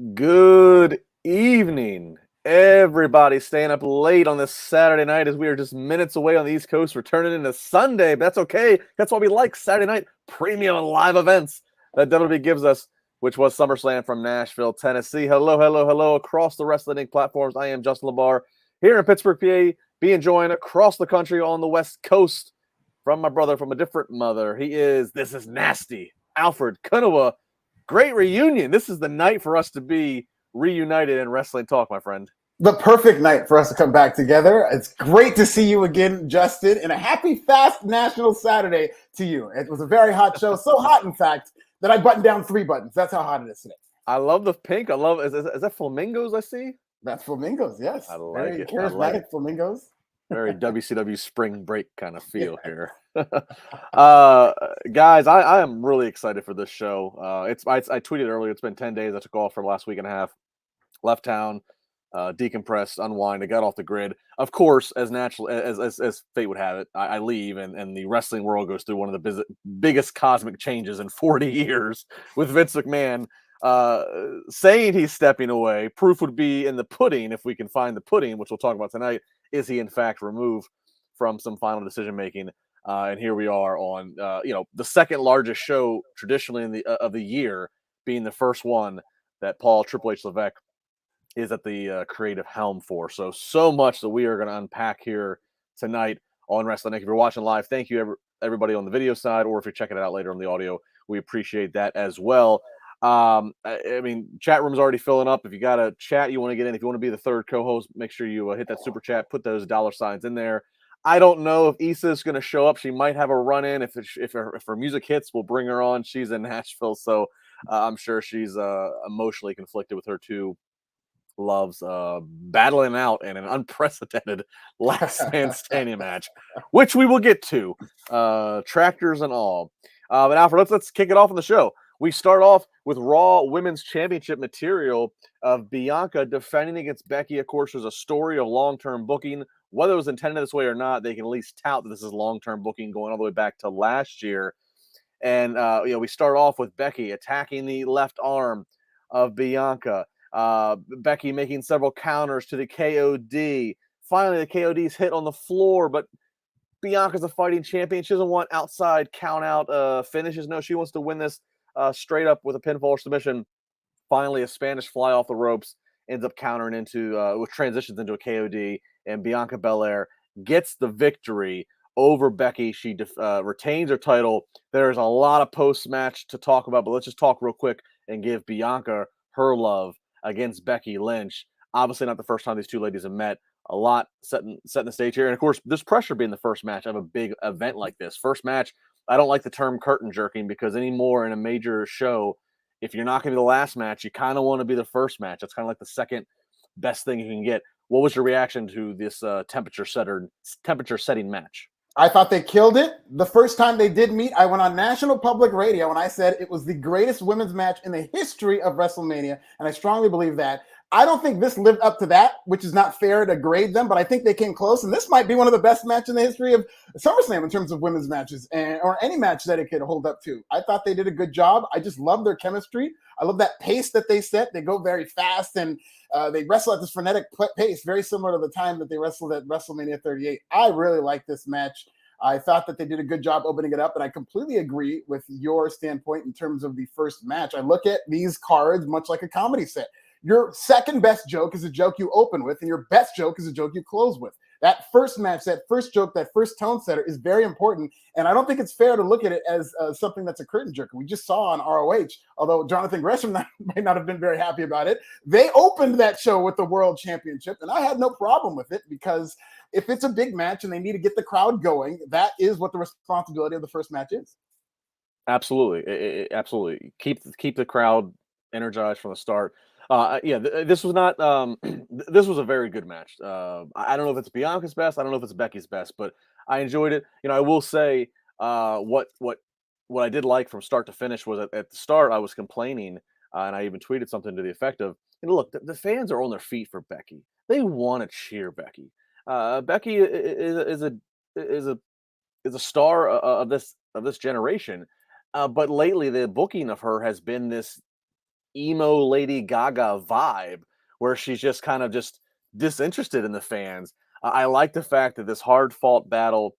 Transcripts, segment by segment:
Good evening, everybody. Staying up late on this Saturday night as we are just minutes away on the East Coast. We're turning into Sunday, but that's okay. That's why we like Saturday night premium and live events that WWE gives us, which was SummerSlam from Nashville, Tennessee. Hello across the wrestling platforms. I am Justin LaBar here in Pittsburgh, PA, being joined across the country on the West Coast from my brother from a different mother. This is nasty, Alfred Konuwa. Great reunion. This is the night for us to be reunited in wrestling talk, my friend. The perfect night for us to come back together. It's great to see you again, Justin, and a happy fast National Saturday to you. It was a very hot show, so hot, in fact, that I buttoned down 3 buttons. That's how hot it is today. I love the pink. I love is that flamingos I see? That's flamingos, yes. I like very it. charismatic flamingos. Very WCW spring break kind of feel here. Guys, I am really excited for this show. I tweeted earlier, it's been 10 days. I took off for the last week and a half, left town, decompressed, unwind. I got off the grid. Of course, as natural as fate would have it, I leave and the wrestling world goes through one of the biggest cosmic changes in 40 years with Vince McMahon saying he's stepping away. Proof would be in the pudding if we can find the pudding, which we'll talk about tonight. Is he in fact removed from some final decision making? And here we are on the second largest show traditionally in of the year, being the first one that Paul Triple H Levesque is at the creative helm for. So much that we are going to unpack here tonight on Wrestling. If you're watching live, thank you everybody on the video side, or if you're checking it out later on the audio, we appreciate that as well. I mean, chat room's already filling up. If you got a chat you want to get in, if you want to be the third co-host, make sure you hit that super chat, put those $ in there. I don't know if Issa is going to show up. She might have a run in. If her music hits, we'll bring her on. She's in Nashville, so I'm sure she's emotionally conflicted with her two loves battling out in an unprecedented last man standing match, which we will get to, tractors and all. But Alfred, let's kick it off on the show. We start off with Raw Women's Championship material of Bianca defending against Becky. Of course, there's a story of long-term booking. Whether it was intended this way or not, they can at least tout that this is long-term booking going all the way back to last year. And, we start off with Becky attacking the left arm of Bianca. Becky making several counters to the KOD. Finally, the KOD's hit on the floor, but Bianca's a fighting champion. She doesn't want outside count-out finishes. No, she wants to win this straight up with a pinfall or submission. Finally, a Spanish fly off the ropes ends up countering into, which transitions into a KOD, and Bianca Belair gets the victory over Becky. She retains her title. There's a lot of post-match to talk about, but let's just talk real quick and give Bianca her love against Becky Lynch. Obviously not the first time these two ladies have met. A lot setting the stage here. And, of course, there's pressure being the first match of a big event like this. First match, I don't like the term curtain jerking because anymore in a major show, if you're not going to be the last match, you kind of want to be the first match. That's kind of like the second best thing you can get. What was your reaction to this temperature setting match? I thought they killed it. The first time they did meet, I went on national public radio and I said it was the greatest women's match in the history of WrestleMania, and I strongly believe that. I don't think this lived up to that, which is not fair to grade them, but I think they came close, and this might be one of the best matches in the history of SummerSlam in terms of women's matches, or any match that it could hold up to. I thought they did a good job. I just love their chemistry. I love that pace that they set. They go very fast, and they wrestle at this frenetic pace, very similar to the time that they wrestled at WrestleMania 38. I really like this match. I thought that they did a good job opening it up, and I completely agree with your standpoint in terms of the first match. I look at these cards much like a comedy set. Your second best joke is a joke you open with, and your best joke is a joke you close with. That first match, that first joke, that first tone setter is very important, and I don't think it's fair to look at it as something that's a curtain jerker. We just saw on ROH, although Jonathan Gresham may not have been very happy about it, they opened that show with the World Championship, and I had no problem with it because if it's a big match and they need to get the crowd going, that is what the responsibility of the first match is. Absolutely. Absolutely. Keep the crowd energized from the start. This was not. This was a very good match. I don't know if it's Bianca's best. I don't know if it's Becky's best, but I enjoyed it. I will say what I did like from start to finish was at the start I was complaining, and I even tweeted something to the effect of, look, the fans are on their feet for Becky. They want to cheer Becky. Becky is a star of this generation, but lately the booking of her has been this emo Lady Gaga vibe where she's just kind of just disinterested in the fans. I like the fact that this hard fought battle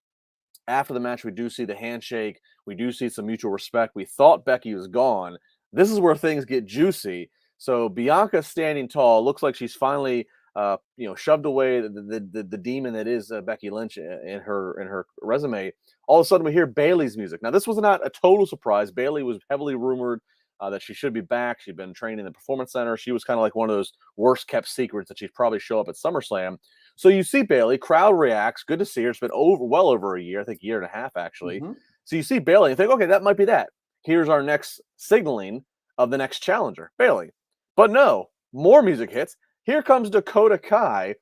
after the match, we do see the handshake. We do see some mutual respect. We thought Becky was gone. This is where things get juicy. So Bianca standing tall. Looks like she's finally, shoved away the demon that is Becky Lynch in her resume. All of a sudden, we hear Bayley's music. Now, this was not a total surprise. Bayley was heavily rumored that she should be back. She'd been trained in the Performance Center. She was kind of like one of those worst kept secrets that she'd probably show up at SummerSlam. So you see Bayley, crowd reacts. Good to see her. It's been well over a year, I think a year and a half actually. Mm-hmm. So you see Bayley and think, okay, that might be that. Here's our next signaling of the next challenger, Bayley. But no, more music hits. Here comes Dakota Kai.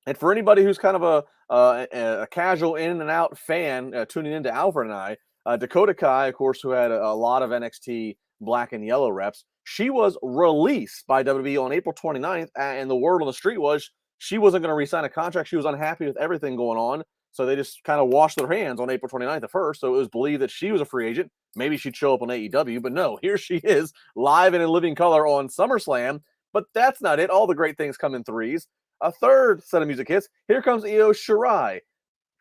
And for anybody who's kind of a casual in and out fan tuning into Alfred and I, Dakota Kai, of course, who had a lot of NXT black and yellow reps, she was released by WWE on April 29th. And the word on the street was she wasn't going to re-sign a contract. She was unhappy with everything going on. So they just kind of washed their hands on April 29th at first. So it was believed that she was a free agent. Maybe she'd show up on AEW. But no, here she is live and in living color on SummerSlam. But that's not it. All the great things come in threes. A third set of music hits. Here comes Io Shirai.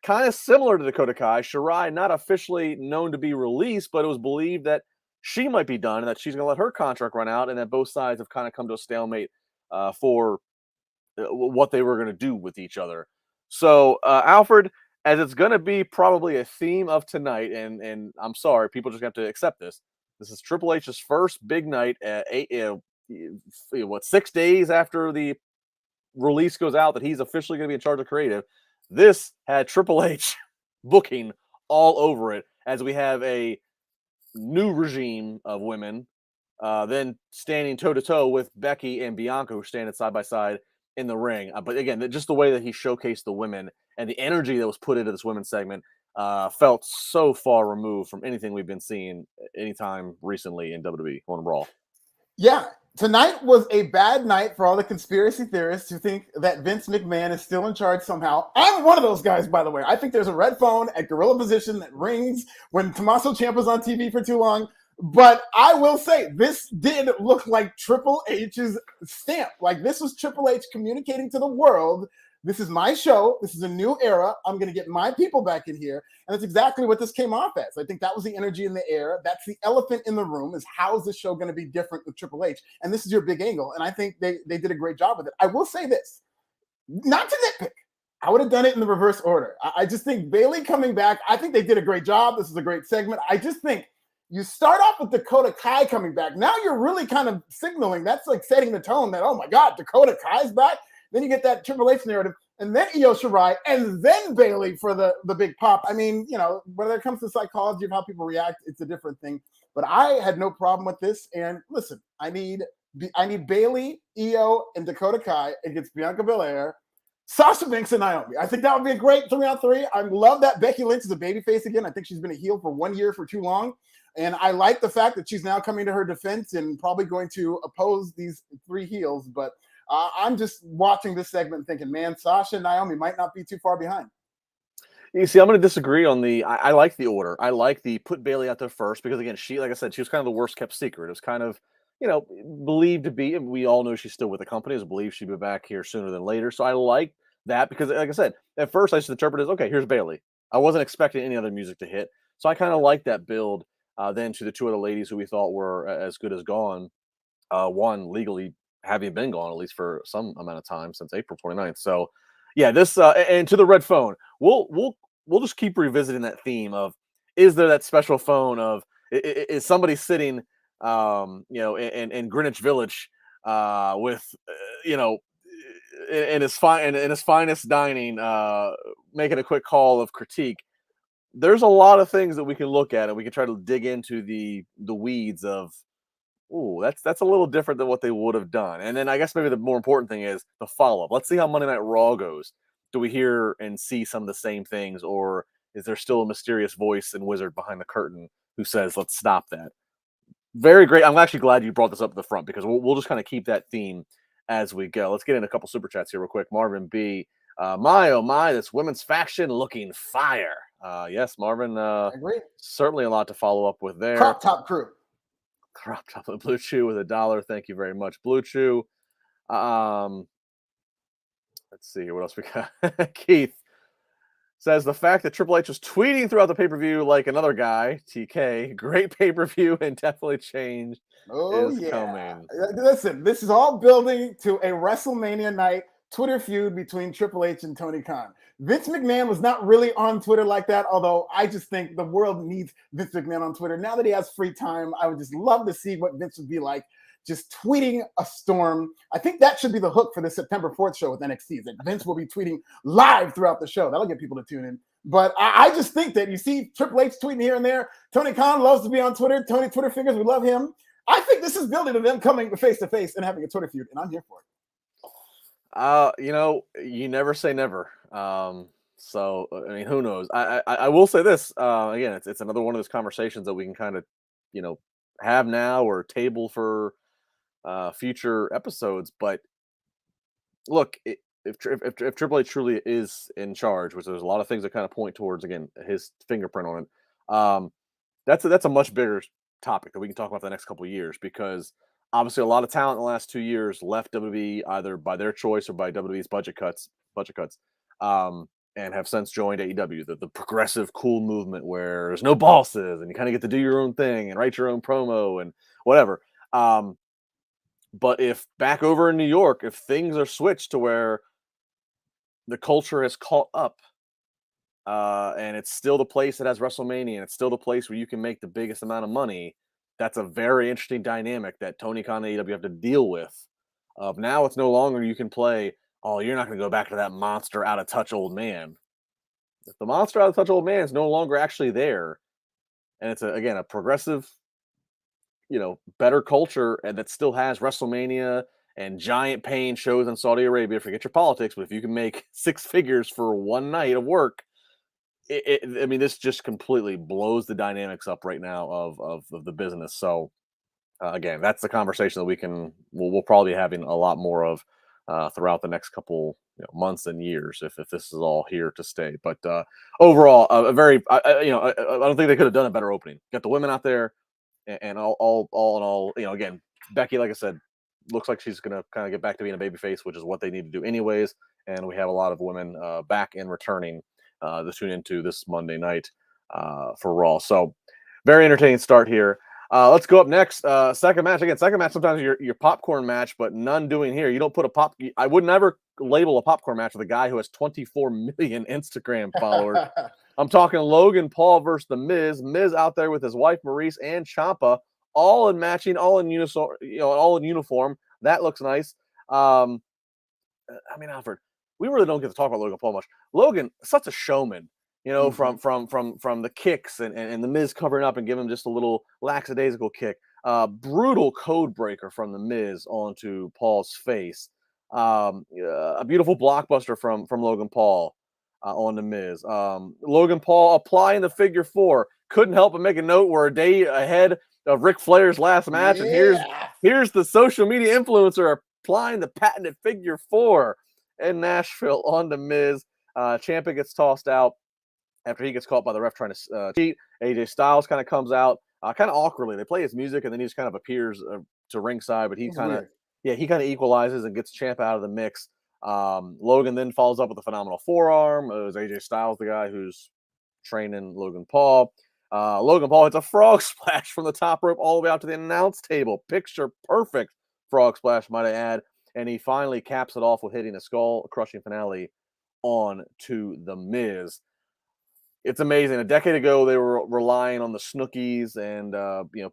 Kind of similar to Dakota Kai. Shirai not officially known to be released, but it was believed that she might be done and that she's going to let her contract run out and that both sides have kind of come to a stalemate for what they were going to do with each other. So, Alfred, as it's going to be probably a theme of tonight, and I'm sorry, people just have to accept this. This is Triple H's first big night, 6 days after the release goes out that he's officially going to be in charge of creative. This had Triple H booking all over it as we have a new regime of women, then standing toe-to-toe with Becky and Bianca, who are standing side by side in the ring. But again, just the way that he showcased the women and the energy that was put into this women's segment felt so far removed from anything we've been seeing anytime recently in WWE on Raw. Yeah, tonight was a bad night for all the conspiracy theorists who think that Vince McMahon is still in charge somehow. I'm one of those guys, by the way. I think there's a red phone at gorilla position that rings when Tommaso Ciampa's on TV for too long. But I will say, this did look like Triple H's stamp. Like, this was Triple H communicating to the world, this is my show. This is a new era. I'm going to get my people back in here. And that's exactly what this came off as. I think that was the energy in the air. That's the elephant in the room, is how is this show going to be different with Triple H? And this is your big angle. And I think they did a great job with it. I will say this, not to nitpick. I would have done it in the reverse order. I just think Bayley coming back, I think they did a great job. This is a great segment. I just think you start off with Dakota Kai coming back. Now you're really kind of signaling, that's like setting the tone that, oh my God, Dakota Kai's back. Then you get that Triple H narrative, and then Io Shirai, and then Bayley for the big pop. I mean, when it comes to psychology of how people react, it's a different thing. But I had no problem with this. And listen, I need Bayley, Io, and Dakota Kai against Bianca Belair, Sasha Banks, and Naomi. I think that would be a great 3-on-3. I love that Becky Lynch is a babyface again. I think she's been a heel for 1 year for too long. And I like the fact that she's now coming to her defense and probably going to oppose these three heels. But I'm just watching this segment thinking, man, Sasha and Naomi might not be too far behind. You see, I'm going to disagree on I like the order. I like the put Bayley out there first because, again, like I said, she was kind of the worst kept secret. It was kind of, believed to be, we all know she's still with the company. It was believed she'd be back here sooner than later. So I like that because, like I said, at first I just interpreted as, okay, here's Bayley. I wasn't expecting any other music to hit. So I kind of like that build then to the two other ladies who we thought were as good as gone. One legally having been gone at least for some amount of time since April 29th. So yeah, this and to the red phone, we'll just keep revisiting that theme of, is there that special phone of, is somebody sitting in Greenwich Village with in his finest dining, making a quick call of critique. There's a lot of things that we can look at and we can try to dig into the weeds of, ooh, that's a little different than what they would have done. And then I guess maybe the more important thing is the follow-up. Let's see how Monday Night Raw goes. Do we hear and see some of the same things, or is there still a mysterious voice and wizard behind the curtain who says, let's stop that? Very great. I'm actually glad you brought this up at the front because we'll just kind of keep that theme as we go. Let's get in a couple super chats here real quick. Marvin B. My, oh my, this women's faction looking fire. Yes, Marvin. I agree. Certainly a lot to follow up with there. Crop top crew. Crop top of Blue Chew with $1. Thank you very much, Blue Chew. Let's see here. What else we got? Keith says the fact that Triple H was tweeting throughout the pay-per-view like another guy, TK, great pay-per-view and definitely change is coming. Listen, this is all building to a WrestleMania night Twitter feud between Triple H and Tony Khan. Vince McMahon was not really on Twitter like that, although I just think the world needs Vince McMahon on Twitter. Now that he has free time, I would just love to see what Vince would be like, just tweeting a storm. I think that should be the hook for the September 4th show with NXT, is that Vince will be tweeting live throughout the show. That'll get people to tune in. But I just think that you see Triple H tweeting here and there. Tony Khan loves to be on Twitter. Tony Twitter figures, we love him. I think this is building to them coming face to face and having a Twitter feud, and I'm here for it. You never say never. So I mean, who knows? I will say this. Again, it's another one of those conversations that we can kind of, have now or table for future episodes. But look, if Triple H truly is in charge, which there's a lot of things that kind of point towards, again, his fingerprint on it. That's a much bigger topic that we can talk about for the next couple of years, because obviously a lot of talent in the last 2 years left WWE either by their choice or by WWE's budget cuts, and have since joined AEW, the progressive, cool movement where there's no bosses and you kind of get to do your own thing and write your own promo and whatever. But if back over in New York, if things are switched to where the culture has caught up, and it's still the place that has WrestleMania, and it's still the place where you can make the biggest amount of money, that's a very interesting dynamic that Tony Khan and AEW have to deal with. Now it's no longer you can play, oh, you're not going to go back to that monster out of touch old man. If the monster out of touch old man is no longer actually there, and it's a progressive, better culture, and that still has WrestleMania and giant paying shows in Saudi Arabia, forget your politics, but if you can make six figures for one night of work, this just completely blows the dynamics up right now of the business. So again, that's the conversation that we'll probably be having a lot more of throughout the next couple months and years if this is all here to stay. But overall, I don't think they could have done a better opening. Got the women out there, and all in all, again, Becky, like I said, looks like she's going to kind of get back to being a babyface, which is what they need to do anyways. And we have a lot of women back and returning to tune into this Monday night for Raw. So very entertaining start here. Let's go up next. Second match. Again, second match, sometimes your popcorn match, but none doing here. You don't put I would never label a popcorn match with a guy who has 24 million Instagram followers. I'm talking Logan Paul versus The Miz. Miz out there with his wife Maurice and Ciampa, all in matching, all in uniform, all in uniform. That looks nice. Alfred, we really don't get to talk about Logan Paul much. Logan, such a showman. From the kicks and the Miz covering up and giving him just a little lackadaisical kick. Brutal code breaker from the Miz onto Paul's face. A beautiful blockbuster from Logan Paul on the Miz. Logan Paul applying the figure four. Couldn't help but make a note we're a day ahead of Ric Flair's last match. Yeah. And here's the social media influencer applying the patented figure four in Nashville on the Miz. Ciampa gets tossed out after he gets caught by the ref trying to cheat. AJ Styles kind of comes out kind of awkwardly. They play his music, and then he just kind of appears to ringside, but he kind of equalizes and gets Ciampa out of the mix. Logan then follows up with a phenomenal forearm. It was AJ Styles, the guy who's training Logan Paul. Logan Paul hits a frog splash from the top rope all the way out to the announce table. Picture perfect frog splash, might I add. And he finally caps it off with hitting a skull-crushing finale on to The Miz. It's amazing. A decade ago, they were relying on the Snookies and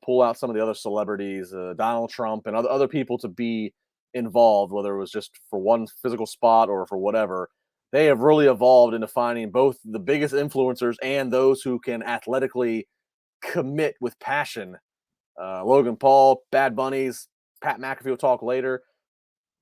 pull out some of the other celebrities, Donald Trump and other people to be involved, whether it was just for one physical spot or for whatever. They have really evolved into finding both the biggest influencers and those who can athletically commit with passion. Logan Paul, Bad Bunnies, Pat McAfee will talk later.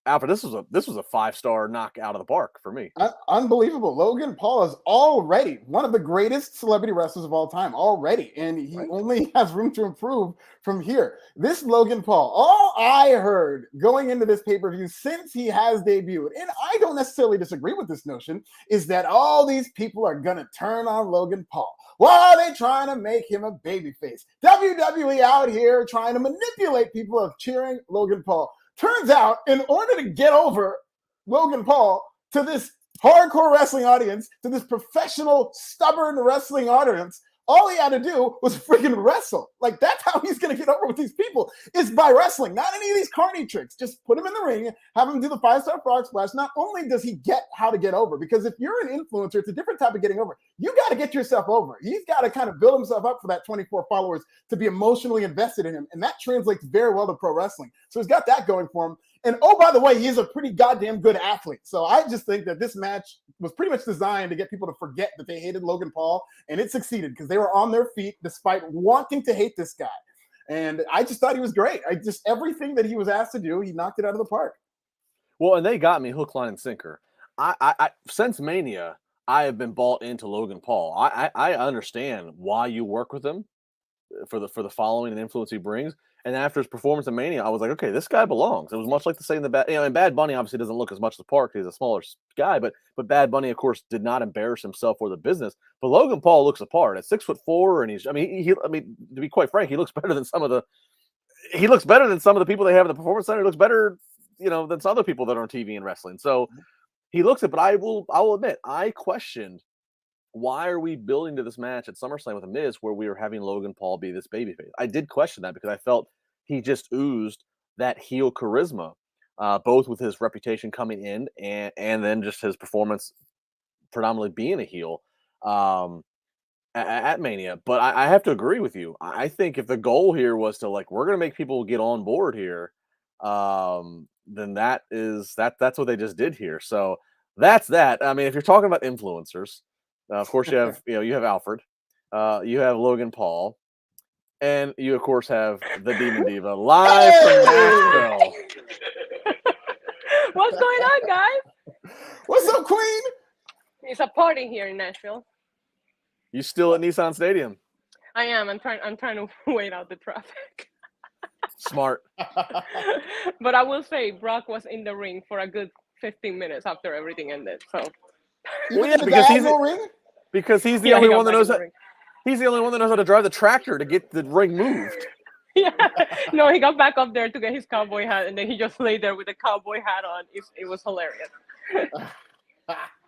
Alfred, this was a 5-star knock out of the park for me. Unbelievable. Logan Paul is already one of the greatest celebrity wrestlers of all time already, and he only has room to improve from here. This Logan Paul, all I heard going into this pay-per-view since he has debuted, and I don't necessarily disagree with this notion, is that all these people are going to turn on Logan Paul. Why are they trying to make him a babyface? WWE out here trying to manipulate people of cheering Logan Paul. Turns out, in order to get over Logan Paul to this hardcore wrestling audience, to this professional, stubborn wrestling audience, all he had to do was freaking wrestle. Like, that's how he's going to get over with these people, is by wrestling. Not any of these carny tricks. Just put him in the ring, have him do the 5-star frog splash. Not only does he get how to get over, because if you're an influencer, it's a different type of getting over. You got to get yourself over. He's got to kind of build himself up for that 24 followers to be emotionally invested in him. And that translates very well to pro wrestling. So he's got that going for him. And oh, by the way, he's a pretty goddamn good athlete. So I just think that this match was pretty much designed to get people to forget that they hated Logan Paul, and it succeeded because they were on their feet despite wanting to hate this guy. And I just thought he was great. Everything that he was asked to do, he knocked it out of the park. Well, and they got me hook, line, and sinker. I since Mania, I have been bought into Logan Paul. I understand why you work with him for the following and influence he brings. And after his performance in Mania, I was like, okay, this guy belongs. It was much like the saying and Bad Bunny obviously doesn't look as much as the park. He's a smaller guy, but Bad Bunny, of course, did not embarrass himself or the business. But Logan Paul looks apart at 6'4", and to be quite frank, he looks better than some of the people they have in the Performance Center. He looks better, than some other people that are on TV and wrestling. So he looks it, but I will admit, I questioned, why are we building to this match at SummerSlam with The Miz where we are having Logan Paul be this babyface? I did question that because I felt he just oozed that heel charisma, both with his reputation coming in and then just his performance predominantly being a heel at Mania. But I have to agree with you. I think if the goal here was to, like, we're going to make people get on board here, then that's what they just did here. So that's that. I mean, if you're talking about influencers, of course, you have you have Alfred, you have Logan Paul, and you of course have the Demon Diva live from Nashville. What's going on, guys? What's up, Queen? It's a party here in Nashville. You still at Nissan Stadium? I am. I'm trying to wait out the traffic. Smart. But I will say, Brock was in the ring for a good 15 minutes after everything ended. So. Well, yeah, because he's the only one that knows how. He's the only one that knows how to drive the tractor to get the ring moved. Yeah, no, he got back up there to get his cowboy hat, and then he just lay there with the cowboy hat on. It was hilarious.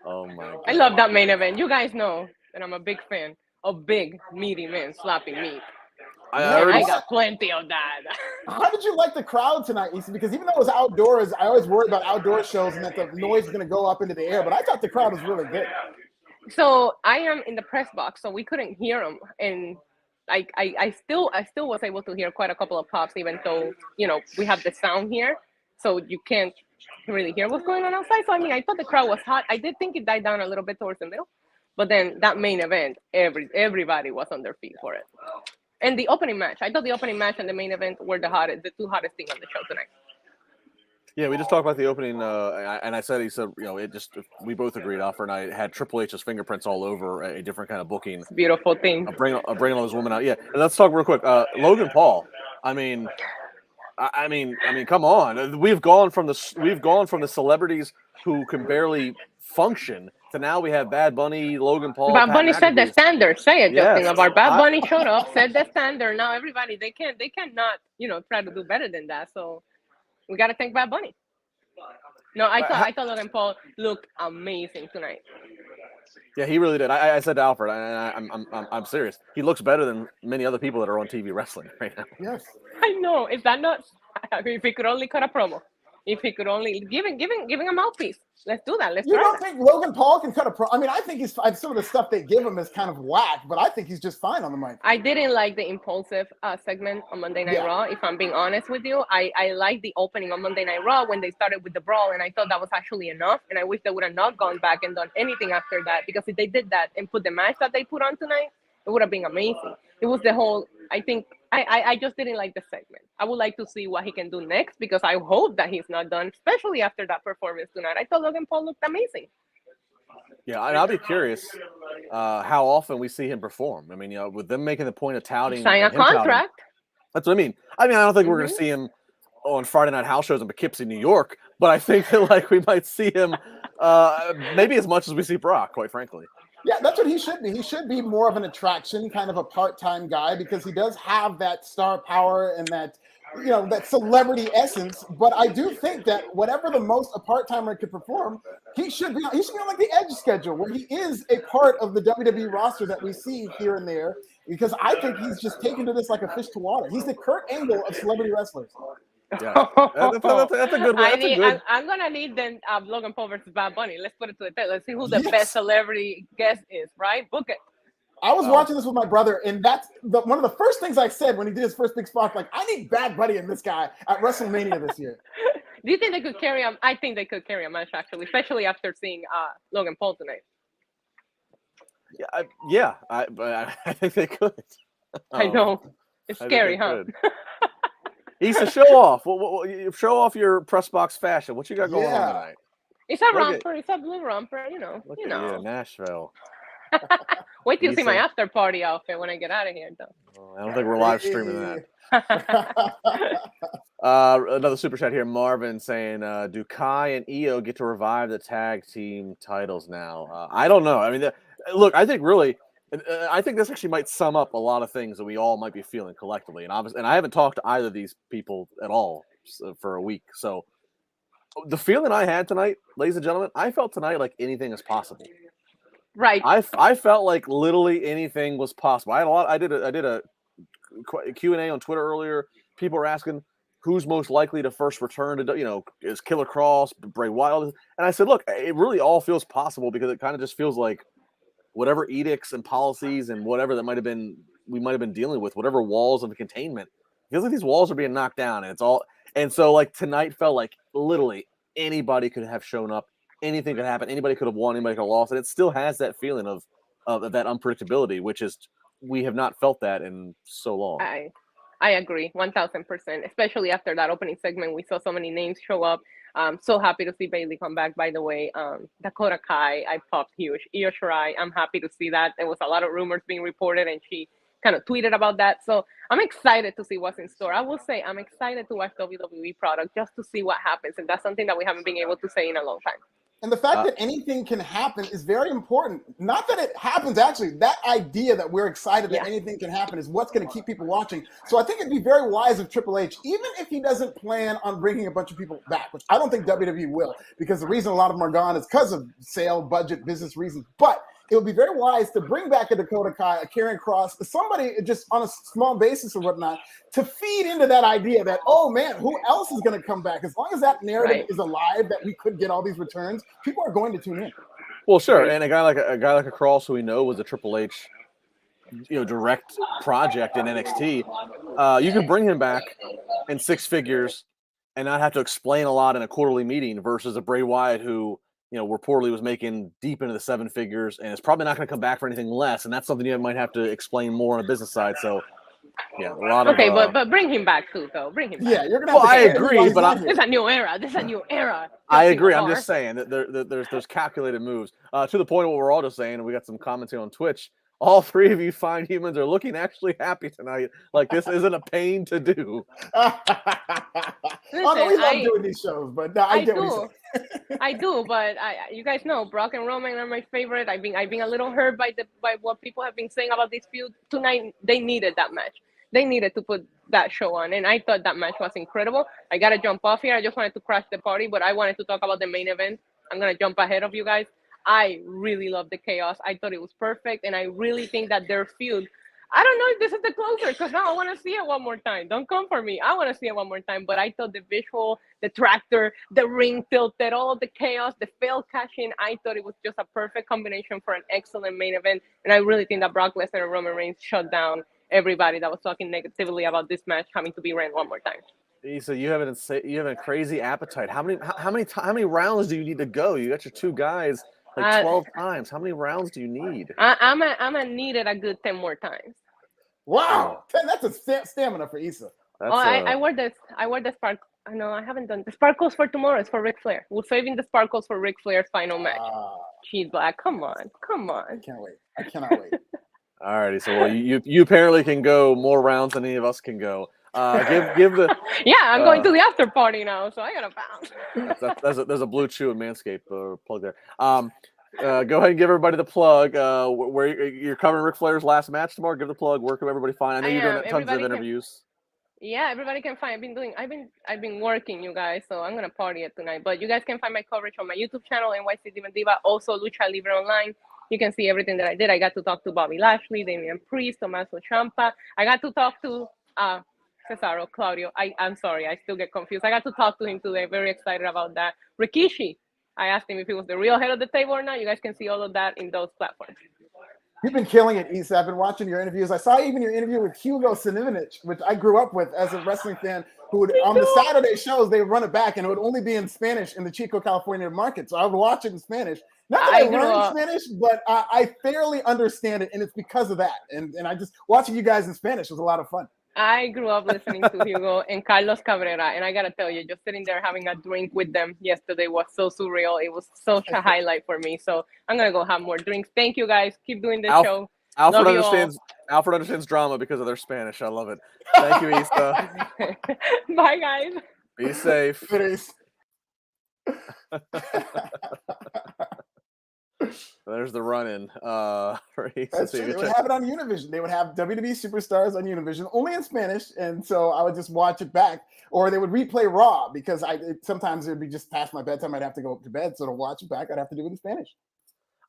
Oh my God. I love that main event. You guys know that I'm a big fan of big, meaty men slapping meat. I got plenty of that. How did you like the crowd tonight, Issa? Because even though it was outdoors, I always worry about outdoor shows and that the noise is going to go up into the air. But I thought the crowd was really good. So I am in the press box, so we couldn't hear them, and I still was able to hear quite a couple of pops, even though we have the sound here, so you can't really hear what's going on outside. So I mean, I thought the crowd was hot. I did think it died down a little bit towards the middle, but then that main event, everybody was on their feet for it. And the opening match, I thought the opening match and the main event were the two hottest things on the show tonight. Yeah, we just talked about the opening, and I said, we both agreed, Alfred and I had Triple H's fingerprints all over a different kind of booking. It's a beautiful thing. Bringing all those women out. Yeah, and let's talk real quick. Logan Paul. I mean, come on. We've gone from the celebrities who can barely function to now we have Bad Bunny, Logan Paul. Bad Bunny set the standard. Say it, yes. Justin. LaBar. Bad Bunny showed up, set the standard. Now everybody they cannot try to do better than that. So we got to thank Bad Bunny. No, I thought Logan Paul looked amazing tonight. Yeah, he really did. I said to Alfred, I'm serious. He looks better than many other people that are on TV wrestling right now. Yes, I know. Is that not? If he could only cut a promo. If he could only giving a mouthpiece. Let's do that. You don't think Logan Paul can cut a promo? I mean, I think some of the stuff they give him is kind of whack, but I think he's just fine on the mic. I didn't like the impulsive segment on Monday Night Raw, if I'm being honest with you. I liked the opening on Monday Night Raw when they started with the brawl, and I thought that was actually enough, and I wish they would have not gone back and done anything after that, because if they did that and put the match that they put on tonight, it would have been amazing. It was the whole, I I just didn't like the segment. I would like to see what he can do next because I hope that he's not done, especially after that performance tonight. I thought Logan Paul looked amazing. Yeah, and I'll be curious how often we see him perform. I mean, with them making the point of touting, Sign a contract. That's what I mean. I don't think we're going to see him on Friday night house shows in Poughkeepsie, New York, but I think that we might see him maybe as much as we see Brock, quite frankly. Yeah, that's what he should be. He should be more of an attraction, kind of a part-time guy, because he does have that star power and that, that celebrity essence. But I do think that whatever the most a part-timer could perform, he should be on like the Edge schedule, where he is a part of the WWE roster that we see here and there. Because I think he's just taken to this like a fish to water. He's the Kurt Angle of celebrity wrestlers. Yeah, that's a good one. I'm gonna need then Logan Paul versus Bad Bunny. Let's put it to the test. Let's see who the best celebrity guest is. Right? Book it. I was watching this with my brother, and that's one of the first things I said when he did his first big spot. Like, I need Bad Bunny in this guy at WrestleMania this year. Do you think they could carry him? I think they could carry a match actually, especially after seeing Logan Paul tonight. I think they could. I know it's scary, huh? He's a show off. Show off your press box fashion. What you got going on tonight? It's a romper. It's a blue romper. Yeah, Nashville. Wait till you see my after party outfit when I get out of here, though. I don't think we're live streaming that. Another super chat here. Marvin saying, "Do Kai and Io get to revive the tag team titles now?" I don't know. I mean, look, I think really. I think this actually might sum up a lot of things that we all might be feeling collectively. And I haven't talked to either of these people at all for a week. So the feeling I had tonight, ladies and gentlemen, I felt tonight like anything is possible. Right. I felt like literally anything was possible. I did a Q&A on Twitter earlier. People were asking who's most likely to first return to, is Killer Cross, Bray Wyatt? And I said, look, it really all feels possible because it kind of just feels like whatever edicts and policies and whatever that we might have been dealing with, whatever walls of containment, it feels like these walls are being knocked down, and so tonight felt like literally anybody could have shown up, anything could happen, anybody could have won, anybody could have lost, and it still has that feeling of that unpredictability, which is we have not felt that in so long. I agree 1,000%, especially after that opening segment. We saw so many names show up. I'm so happy to see Bayley come back, by the way. Dakota Kai, I popped huge. Io Shirai, I'm happy to see that. There was a lot of rumors being reported, and she kind of tweeted about that. So I'm excited to see what's in store. I will say I'm excited to watch WWE product just to see what happens, and that's something that we haven't been able to say in a long time. And the fact that anything can happen is very important. Not that it happens, actually. That idea that we're excited that anything can happen is what's going to keep people watching. So I think it'd be very wise of Triple H, even if he doesn't plan on bringing a bunch of people back, which I don't think WWE will, because the reason a lot of them are gone is because of sale, budget, business reasons. But it would be very wise to bring back a Dakota Kai, a Karrion Kross, somebody just on a small basis or whatnot, to feed into that idea that, oh man, who else is going to come back? As long as that narrative is alive, that we could get all these returns, people are going to tune in. Well, sure, and a guy like a Kross, who we know was a Triple H, direct project in NXT, you can bring him back in six figures and not have to explain a lot in a quarterly meeting versus a Bray Wyatt who, reportedly was making deep into the seven figures and is probably not going to come back for anything less. And that's something you might have to explain more on the business side. So, yeah, a lot of. Okay, but bring him back too, though. Bring him back. Yeah, you're gonna. I agree, but this is a new era. This is a new era. I agree. I'm just saying that there's calculated moves to the point of what we're all just saying. And we got some commentary on Twitch. All three of you fine humans are looking actually happy tonight. Like this isn't a pain to do. Listen, we love doing these shows, but no, I get what you're saying. I do, but you guys know Brock and Roman are my favorite. I've been a little hurt by what people have been saying about this feud tonight. They needed that match. They needed to put that show on, and I thought that match was incredible. I gotta jump off here. I just wanted to crash the party, but I wanted to talk about the main event. I'm gonna jump ahead of you guys. I really love the chaos. I thought it was perfect, and I really think that their feud. I don't know if this is the closer because now I want to see it one more time. Don't come for me. I want to see it one more time. But I thought the visual, the tractor, the ring tilted, all of the chaos, the failed cash-in, I thought it was just a perfect combination for an excellent main event. And I really think that Brock Lesnar and Roman Reigns shut down everybody that was talking negatively about this match having to be ran one more time. So you have a crazy appetite. How many rounds do you need to go? You got your two guys. 12 times. How many rounds do you need? I'm gonna need it a good 10 more times. Wow, 10, that's a stamina for Issa. That's, I wore this. I wore the spark. No, I haven't done the sparkles for tomorrow. It's for Ric Flair. We're saving the sparkles for Ric Flair's final match. She's black. Come on. I can't wait. I cannot wait. All righty. So well, you apparently can go more rounds than any of us can go. Give the yeah. I'm going to the after party now, so I gotta bounce. there's a Blue Chew and Manscaped plug there. Go ahead and give everybody the plug. Where you're covering Ric Flair's last match tomorrow. Give the plug. Where can everybody find? I know you're doing tons of interviews. Yeah, everybody can find. I've been working, you guys. So I'm gonna party it tonight. But you guys can find my coverage on my YouTube channel, NYC Diva Diva. Also, Lucha Libre Online. You can see everything that I did. I got to talk to Bobby Lashley, Damian Priest, Tommaso Ciampa. I got to talk to Cesaro, Claudio. I'm sorry, I still get confused. I got to talk to him today. Very excited about that. Rikishi. I asked him if he was the real head of the table or not. You guys can see all of that in those platforms. You've been killing it, Issa. I've been watching your interviews. I saw even your interview with Hugo Savinovich, which I grew up with as a wrestling fan, who would, on the Saturday shows, they would run it back, and it would only be in Spanish in the Chico, California market. So I would watch it in Spanish. Not that I learned Spanish, but I fairly understand it, and it's because of that. And I just, watching you guys in Spanish was a lot of fun. I grew up listening to Hugo and Carlos Cabrera, and I gotta tell you, just sitting there having a drink with them yesterday was so surreal. It was such a highlight for me. So I'm gonna go have more drinks. Thank you guys. Keep doing this show. Alfred understands drama because of their Spanish. I love it. Thank you, Issa. Bye, guys. Be safe. Peace. There's the run-in. That's true. They would have it on Univision. They would have WWE Superstars on Univision, only in Spanish, and so I would just watch it back. Or they would replay Raw, because sometimes it would be just past my bedtime. I'd have to go up to bed, so to watch it back, I'd have to do it in Spanish.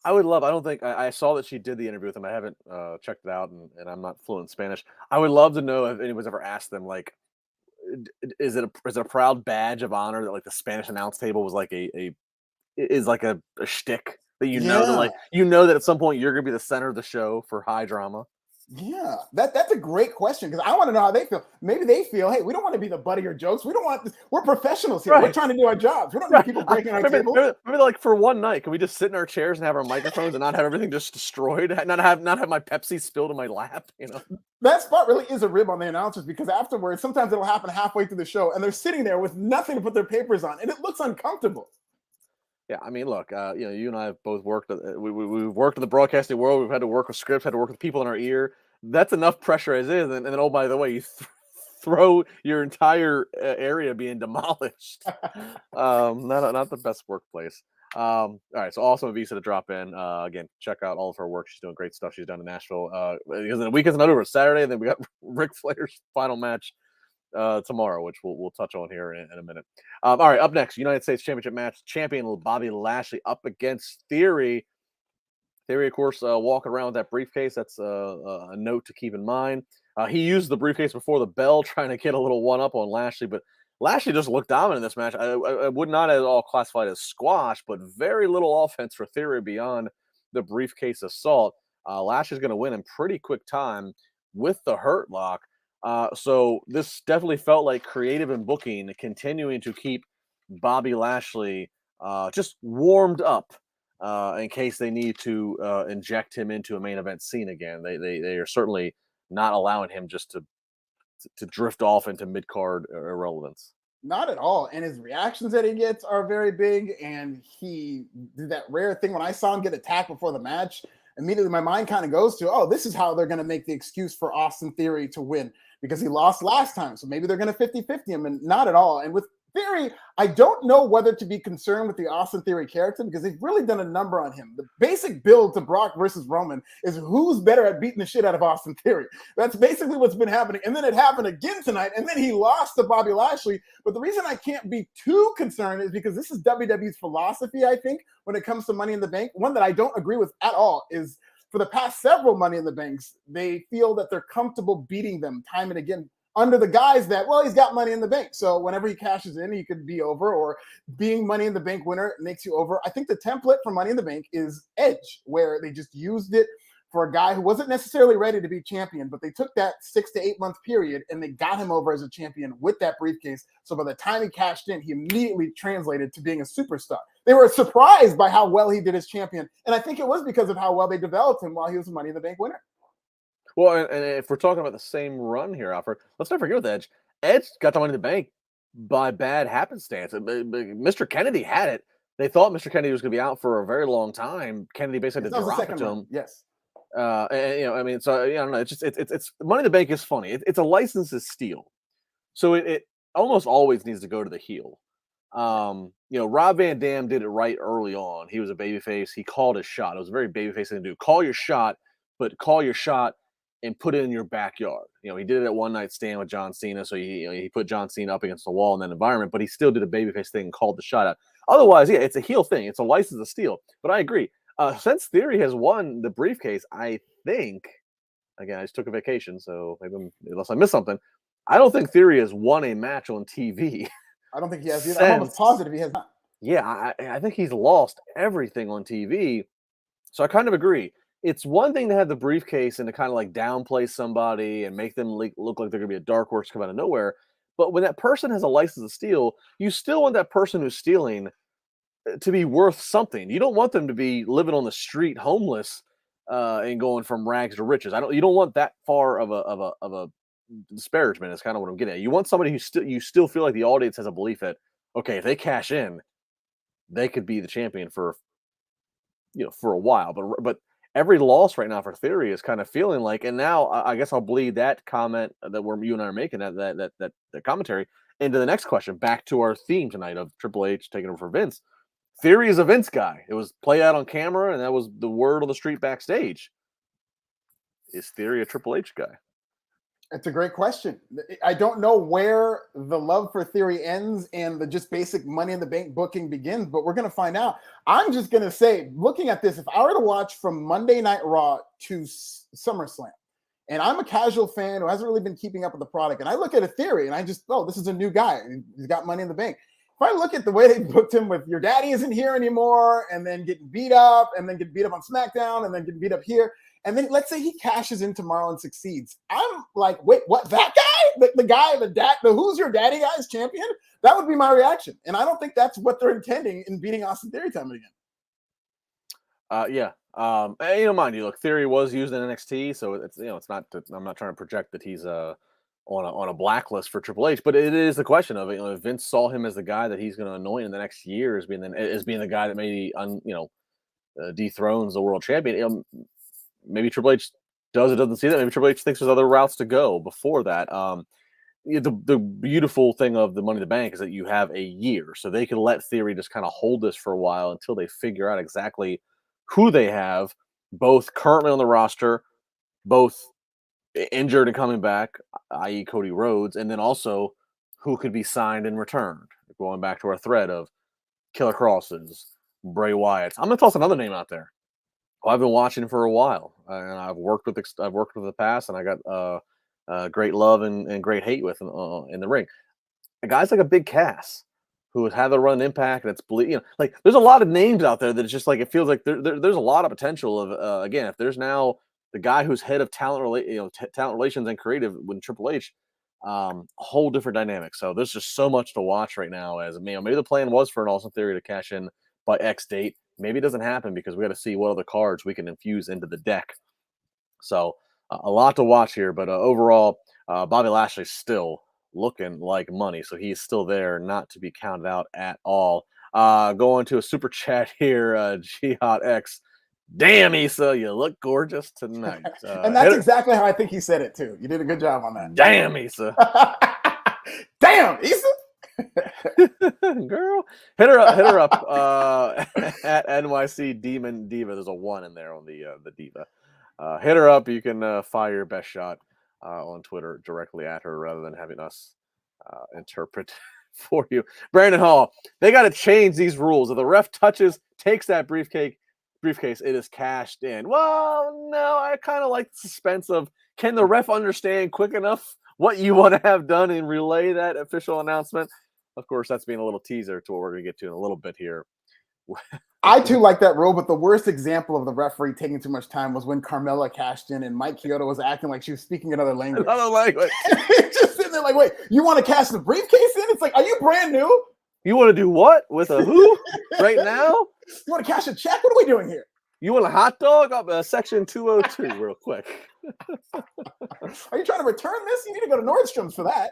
I saw that she did the interview with him. I haven't checked it out, and I'm not fluent in Spanish. I would love to know if anyone's ever asked them, like, is it a proud badge of honor that, like, the Spanish announce table was like a shtick? That that at some point you're gonna be the center of the show for high drama. Yeah, that's a great question, because I want to know how they feel. Maybe they feel, hey, we don't want to be the butt of your jokes. We don't want this. We're professionals here. Right. We're trying to do our jobs. We don't need people breaking our table. Maybe like for one night, can we just sit in our chairs and have our microphones and not have everything just destroyed? Not have my Pepsi spilled in my lap. You know, that spot really is a rib on the announcers, because afterwards, sometimes it'll happen halfway through the show, and they're sitting there with nothing to put their papers on, and it looks uncomfortable. Yeah, I mean, look, you and I have both worked. We've worked in the broadcasting world. We've had to work with scripts, had to work with people in our ear. That's enough pressure as is. And then, oh, by the way, you throw your entire area being demolished. Not the best workplace. All right, so awesome of Issa to drop in. Again, check out all of her work. She's doing great stuff. She's done in Nashville. Because the weekend's not over. Saturday, and then we got Ric Flair's final match tomorrow, which we'll touch on here in a minute. All right, up next, United States Championship match. Champion Bobby Lashley up against Theory. Theory, of course, walking around with that briefcase. That's a note to keep in mind. He used the briefcase before the bell, trying to get a little one-up on Lashley, but Lashley just looked dominant in this match. I would not at all classify it as squash, but very little offense for Theory beyond the briefcase assault. Lashley's going to win in pretty quick time with the Hurt Lock. So this definitely felt like creative and booking, continuing to keep Bobby Lashley just warmed up in case they need to inject him into a main event scene again. They are certainly not allowing him just to drift off into mid-card irrelevance. Not at all. And his reactions that he gets are very big. And he did that rare thing when I saw him get attacked before the match. Immediately my mind kind of goes to, oh, this is how they're going to make the excuse for Austin Theory to win, because he lost last time. So maybe they're going to 50-50 him, and not at all. And with Theory, I don't know whether to be concerned with the Austin Theory character, because they've really done a number on him. The basic build to Brock versus Roman is who's better at beating the shit out of Austin Theory. That's basically what's been happening. And then it happened again tonight, and then he lost to Bobby Lashley. But the reason I can't be too concerned is because this is WWE's philosophy, I think, when it comes to Money in the Bank. One that I don't agree with at all is, for the past several Money in the Banks, they feel that they're comfortable beating them time and again, under the guise that, well, he's got Money in the Bank. So whenever he cashes in, he could be over, or being Money in the Bank winner makes you over. I think the template for Money in the Bank is Edge, where they just used it for a guy who wasn't necessarily ready to be champion, but they took that 6 to 8 month period and they got him over as a champion with that briefcase. So by the time he cashed in, he immediately translated to being a superstar. They were surprised by how well he did as champion. And I think it was because of how well they developed him while he was a Money in the Bank winner. Well, and if we're talking about the same run here, Alfred, let's not forget with Edge. Edge got the Money in the Bank by bad happenstance. Mr. Kennedy had it. They thought Mr. Kennedy was going to be out for a very long time. Kennedy basically had to drop it to him. Yes. And, I mean, so I don't know. It's Money in the Bank is funny. It's a license to steal, so it almost always needs to go to the heel. Rob Van Dam did it right early on. He was a babyface. He called his shot. It was a very babyface thing to do. Call your shot, but call your shot and put it in your backyard. He did it at One Night Stand with John Cena. So he put John Cena up against the wall in that environment, but he still did a babyface thing and called the shot out. Otherwise, yeah, it's a heel thing. It's a license to steal. But I agree. Since Theory has won the briefcase, I think, again, I just took a vacation, so maybe unless I missed something, I don't think Theory has won a match on TV. I don't think he has either. I'm almost positive he has not. Yeah, I think he's lost everything on TV. So I kind of agree. It's one thing to have the briefcase and to kind of like downplay somebody and make them look like they're going to be a dark horse come out of nowhere. But when that person has a license to steal, you still want that person who's stealing to be worth something. You don't want them to be living on the street homeless and going from rags to riches. You don't want that far of a disparagement is kind of what I'm getting at. You want somebody who you still feel like the audience has a belief that, okay, if they cash in, they could be the champion for a while. But every loss right now for Theory is kind of feeling like, and now I guess I'll bleed that comment that you and I are making that commentary into the next question, back to our theme tonight of Triple H taking over for Vince. Theory is a Vince guy. It was played out on camera, and that was the word on the street backstage. Is Theory a Triple H guy? It's a great question. I don't know where the love for Theory ends and the just basic Money in the Bank booking begins, but we're going to find out. I'm just going to say, looking at this, if I were to watch from Monday Night Raw to SummerSlam, and I'm a casual fan who hasn't really been keeping up with the product, and I look at a Theory, and I just, this is a new guy. He's got Money in the Bank. If I look at the way they booked him with your daddy isn't here anymore, and then getting beat up, and then getting beat up on SmackDown, and then getting beat up here, and then let's say he cashes in tomorrow and succeeds. I'm like, wait, what? That guy? The who's your daddy guy's champion? That would be my reaction. And I don't think that's what they're intending in beating Austin Theory time and again. Yeah. Mind you, look, Theory was used in NXT, so it's it's not. I'm not trying to project that he's on a blacklist for Triple H, but it is the question of if Vince saw him as the guy that he's going to anoint in the next year as being the guy that maybe dethrones the world champion. Maybe Triple H doesn't see that. Maybe Triple H thinks there's other routes to go before that. The beautiful thing of the Money in the Bank is that you have a year, so they can let Theory just kind of hold this for a while until they figure out exactly who they have, both currently on the roster, both injured and coming back, i.e. Cody Rhodes, and then also who could be signed and returned. Going back to our thread of Killer Crosses, Bray Wyatt. I'm going to toss another name out there. I've been watching for a while, and I've worked with the past, and I got great love and great hate with in the ring. Guys like a Big Cass, who has had the run Impact, and it's like there's a lot of names out there that it's just like it feels like there's a lot of potential of again, if there's now the guy who's head of talent relations and creative with Triple H, a whole different dynamic. So there's just so much to watch right now. As maybe the plan was for an Austin Theory to cash in by X date. Maybe it doesn't happen because we got to see what other cards we can infuse into the deck. So a lot to watch here, but overall, Bobby Lashley's still looking like money. So he's still there, not to be counted out at all. Going to a super chat here, Jihad X. Damn, Issa, you look gorgeous tonight. And that's exactly how I think he said it too. You did a good job on that. Damn, Issa. Damn, Issa. Girl, hit her up at NYC Demon Diva. There's a 1 in there on the Diva. Hit her up. You can fire your best shot on Twitter directly at her rather than having us interpret for you. Brandon Hall, they got to change these rules. If the ref takes that briefcase, it is cashed in. Well, no, I kind of like the suspense of, can the ref understand quick enough what you want to have done and relay that official announcement? Of course, that's being a little teaser to what we're going to get to in a little bit here. I too like that rule, but the worst example of the referee taking too much time was when Carmella cashed in and Mike Chioda was acting like she was speaking another language. Another language. Just sitting there like, wait, you want to cash the briefcase in? It's like, are you brand new? You want to do what? With a who? Right now? You want to cash a check? What are we doing here? You want a hot dog? Section 202, real quick. Are you trying to return this? You need to go to Nordstrom's for that.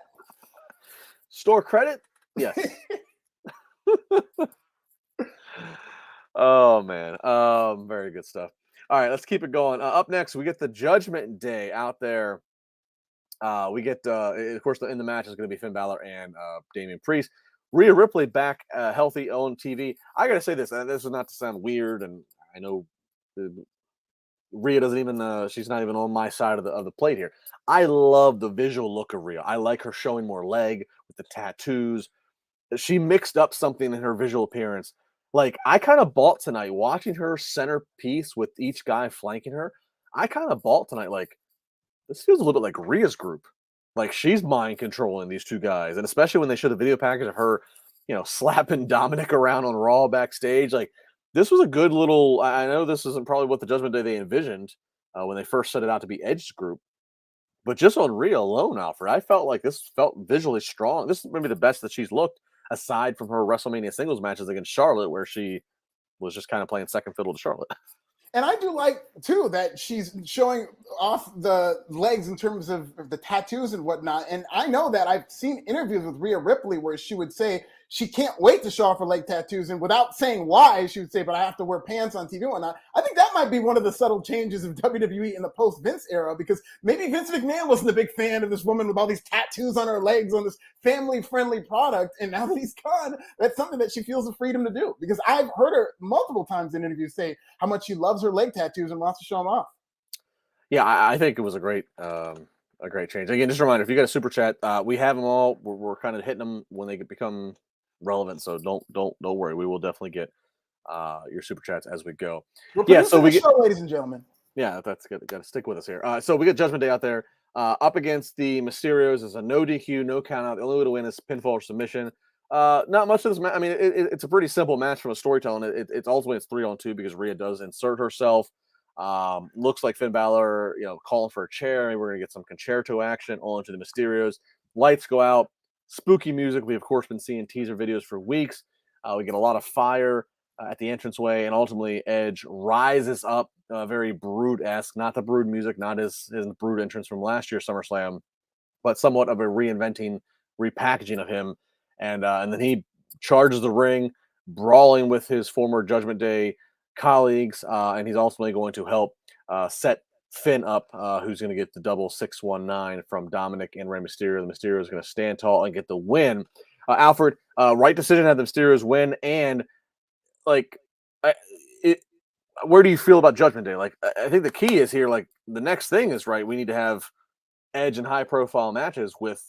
Store credit? Yes. Oh man, very good stuff. All right, let's keep it going. Up next, we get the Judgment Day out there. We get, of course, in the match is going to be Finn Balor and Damian Priest. Rhea Ripley back healthy on TV. I got to say this, and this is not to sound weird, and I know Rhea doesn't even, she's not even on my side of the plate here. I love the visual look of Rhea. I like her showing more leg with the tattoos. She mixed up something in her visual appearance. Like, I kind of bought tonight watching her centerpiece with each guy flanking her. I kind of bought tonight, like, this feels a little bit like Rhea's group. Like, she's mind controlling these two guys. And especially when they showed the video package of her, slapping Dominic around on Raw backstage. Like, this was a good little, I know this isn't probably what the Judgment Day they envisioned when they first set it out to be Edge's group. But just on Rhea alone, Alfred, I felt like this felt visually strong. This is maybe the best that she's looked, aside from her WrestleMania singles matches against Charlotte, where she was just kind of playing second fiddle to Charlotte. And I do like, too, that she's showing off the legs in terms of the tattoos and whatnot. And I know that I've seen interviews with Rhea Ripley where she would say she can't wait to show off her leg tattoos. And without saying why, she would say, but I have to wear pants on TV and whatnot. I think that might be one of the subtle changes of WWE in the post-Vince era, because maybe Vince McMahon wasn't a big fan of this woman with all these tattoos on her legs on this family-friendly product. And now that he's gone, that's something that she feels the freedom to do. Because I've heard her multiple times in interviews say how much she loves her leg tattoos and wants to show them off. Yeah, I think it was a great change. Again, just a reminder, if you got a super chat, we have them all. We're kind of hitting them when they become relevant. So don't worry. We will definitely get your super chats as we go. So we get, show, ladies and gentlemen. Yeah, that's good. Got to stick with us here. So we get Judgment Day out there up against the Mysterios. It's a no DQ, no count out. The only way to win is pinfall or submission. Not much of this match. I mean, it's a pretty simple match from a storytelling. It's ultimately it's 3-on-2 because Rhea does insert herself. Looks like Finn Balor, calling for a chair. Maybe we're gonna get some concerto action on to the Mysterios. Lights go out. Spooky music. We've of course been seeing teaser videos for weeks. We get a lot of fire at the entranceway, and ultimately Edge rises up, very Brood-esque. Not the Brood music, not his Brood entrance from last year's SummerSlam, but somewhat of a repackaging of him. And then he charges the ring, brawling with his former Judgment Day colleagues, and he's ultimately going to help set Finn up, who's going to get the double 619 from Dominic and Rey Mysterio. The Mysterio is going to stand tall and get the win. Alfred, right decision to have the Mysterios win, and where do you feel about Judgment Day? Like, I think the key is here, like, the next thing is, right, we need to have Edge in high-profile matches with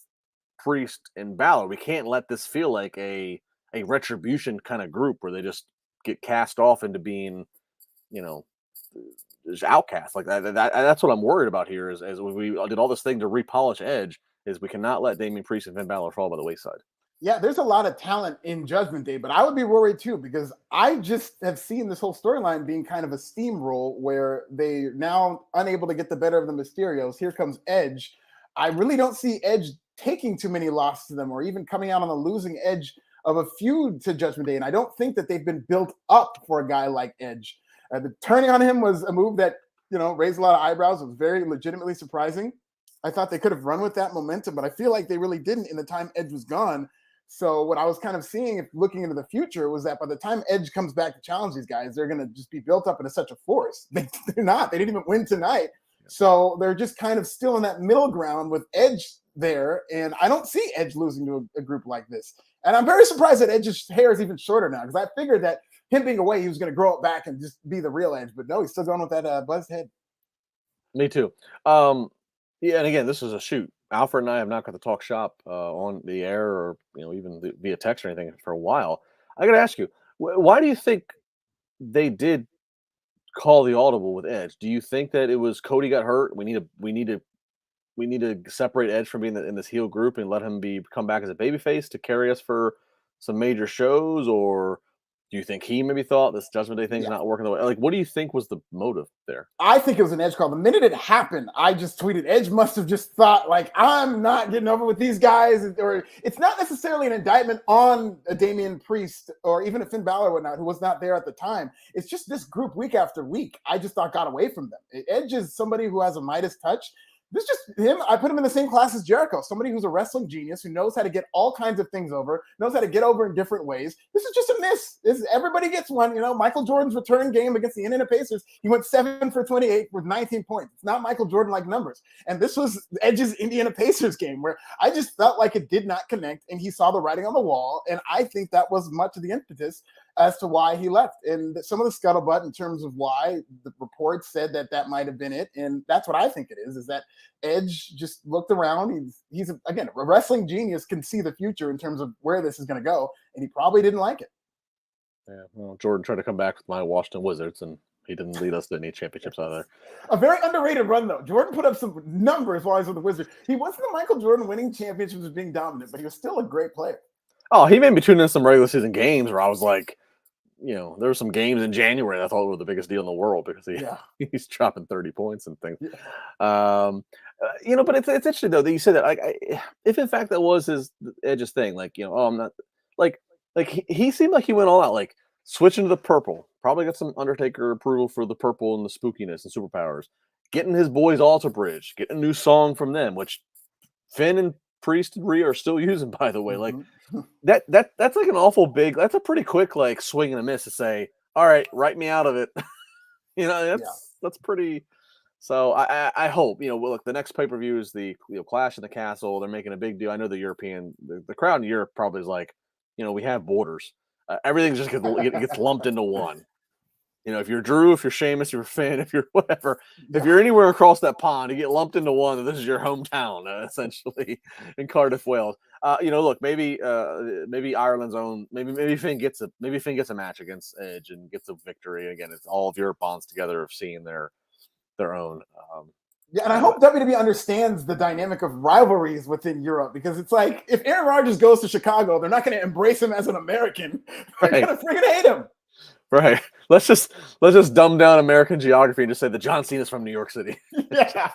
Priest and Balor. We can't let this feel like a retribution kind of group where they just get cast off into being, outcasts. Like that's what I'm worried about here. Is as we did all this thing to repolish Edge, is we cannot let Damian Priest and Finn Balor fall by the wayside. Yeah, there's a lot of talent in Judgment Day, but I would be worried too, because I just have seen this whole storyline being kind of a steamroll where they're now unable to get the better of the Mysterios. Here comes Edge. I really don't see Edge taking too many losses to them, or even coming out on the losing edge of a feud to Judgment Day. And I don't think that they've been built up for a guy like Edge. The turning on him was a move that, raised a lot of eyebrows. It was very legitimately surprising. I thought they could have run with that momentum, but I feel like they really didn't in the time Edge was gone. So what I was kind of seeing, if looking into the future, was that by the time Edge comes back to challenge these guys, they're going to just be built up into such a force. They're not. They didn't even win tonight. So they're just kind of still in that middle ground with Edge there. And I don't see Edge losing to a group like this. And I'm very surprised that Edge's hair is even shorter now, because I figured that him being away, he was going to grow it back and just be the real Edge. But no, he's still going with that buzzed head. Me too. Yeah, and again, this is a shoot. Alfred and I have not got to talk shop on the air or even via text or anything for a while. I got to ask you, why do you think they did call the audible with Edge? Do you think that it was Cody got hurt? We need to separate Edge from being in this heel group and let him come back as a babyface to carry us for some major shows, or Do you think he maybe thought this Judgment Day thing's not working the way? Like, what do you think was the motive there? I think it was an Edge call. The minute it happened, I just tweeted, Edge must have just thought, like, I'm not getting over with these guys. Or it's not necessarily an indictment on a Damian Priest or even a Finn Balor or whatnot, who was not there at the time. It's just this group week after week, I just thought got away from them. Edge is somebody who has a Midas touch. This is just him. I put him in the same class as Jericho, somebody who's a wrestling genius who knows how to get all kinds of things over, knows how to get over in different ways. This is just a miss. Everybody gets one. Michael Jordan's return game against the Indiana Pacers, he went 7 for 28 with 19 points. It's not Michael Jordan-like numbers. And this was Edge's Indiana Pacers game where I just felt like it did not connect, and he saw the writing on the wall. And I think that was much of the impetus as to why he left. And some of the scuttlebutt in terms of why the reports said that might have been it. And that's what I think it is that Edge just looked around. He's again, a wrestling genius, can see the future in terms of where this is going to go. And he probably didn't like it. Yeah, well, Jordan tried to come back with my Washington Wizards, and he didn't lead us to any championships out of there. A very underrated run, though. Jordan put up some numbers while he was with the Wizards. He wasn't the Michael Jordan winning championships as being dominant, but he was still a great player. Oh, he made me tune in some regular season games where I was like, there were some games in January that I thought were the biggest deal in the world because he's dropping 30 points and things. Yeah. But it's interesting though that you said that. Like, if in fact that was Edge's thing, like, I'm not like he seemed like he went all out, like switching to the purple. Probably got some Undertaker approval for the purple and the spookiness and superpowers. Getting his boys Alter Bridge, getting a new song from them, which Finn and Priest and Rhea are still using, by the way. Like that's like an awful big. That's a pretty quick like swing and a miss to say, all right, write me out of it. That's pretty. So I hope look, the next pay per view is the Clash in the Castle. They're making a big deal. I know the crowd in Europe probably is like, we have borders. Everything just gets lumped into one. If you're Drew, if you're Sheamus, if you're Finn, if you're whatever, if you're anywhere across that pond, you get lumped into one. This is your hometown, essentially, in Cardiff, Wales. Look, maybe Ireland's own. Maybe Finn gets a match against Edge and gets a victory. Again, it's all of Europe bonds together of seeing their own. And I hope WWE understands the dynamic of rivalries within Europe, because it's like if Aaron Rodgers goes to Chicago, they're not going to embrace him as an American. They're going to freaking hate him. Right. Let's just dumb down American geography and just say that John Cena's from New York City. Yeah.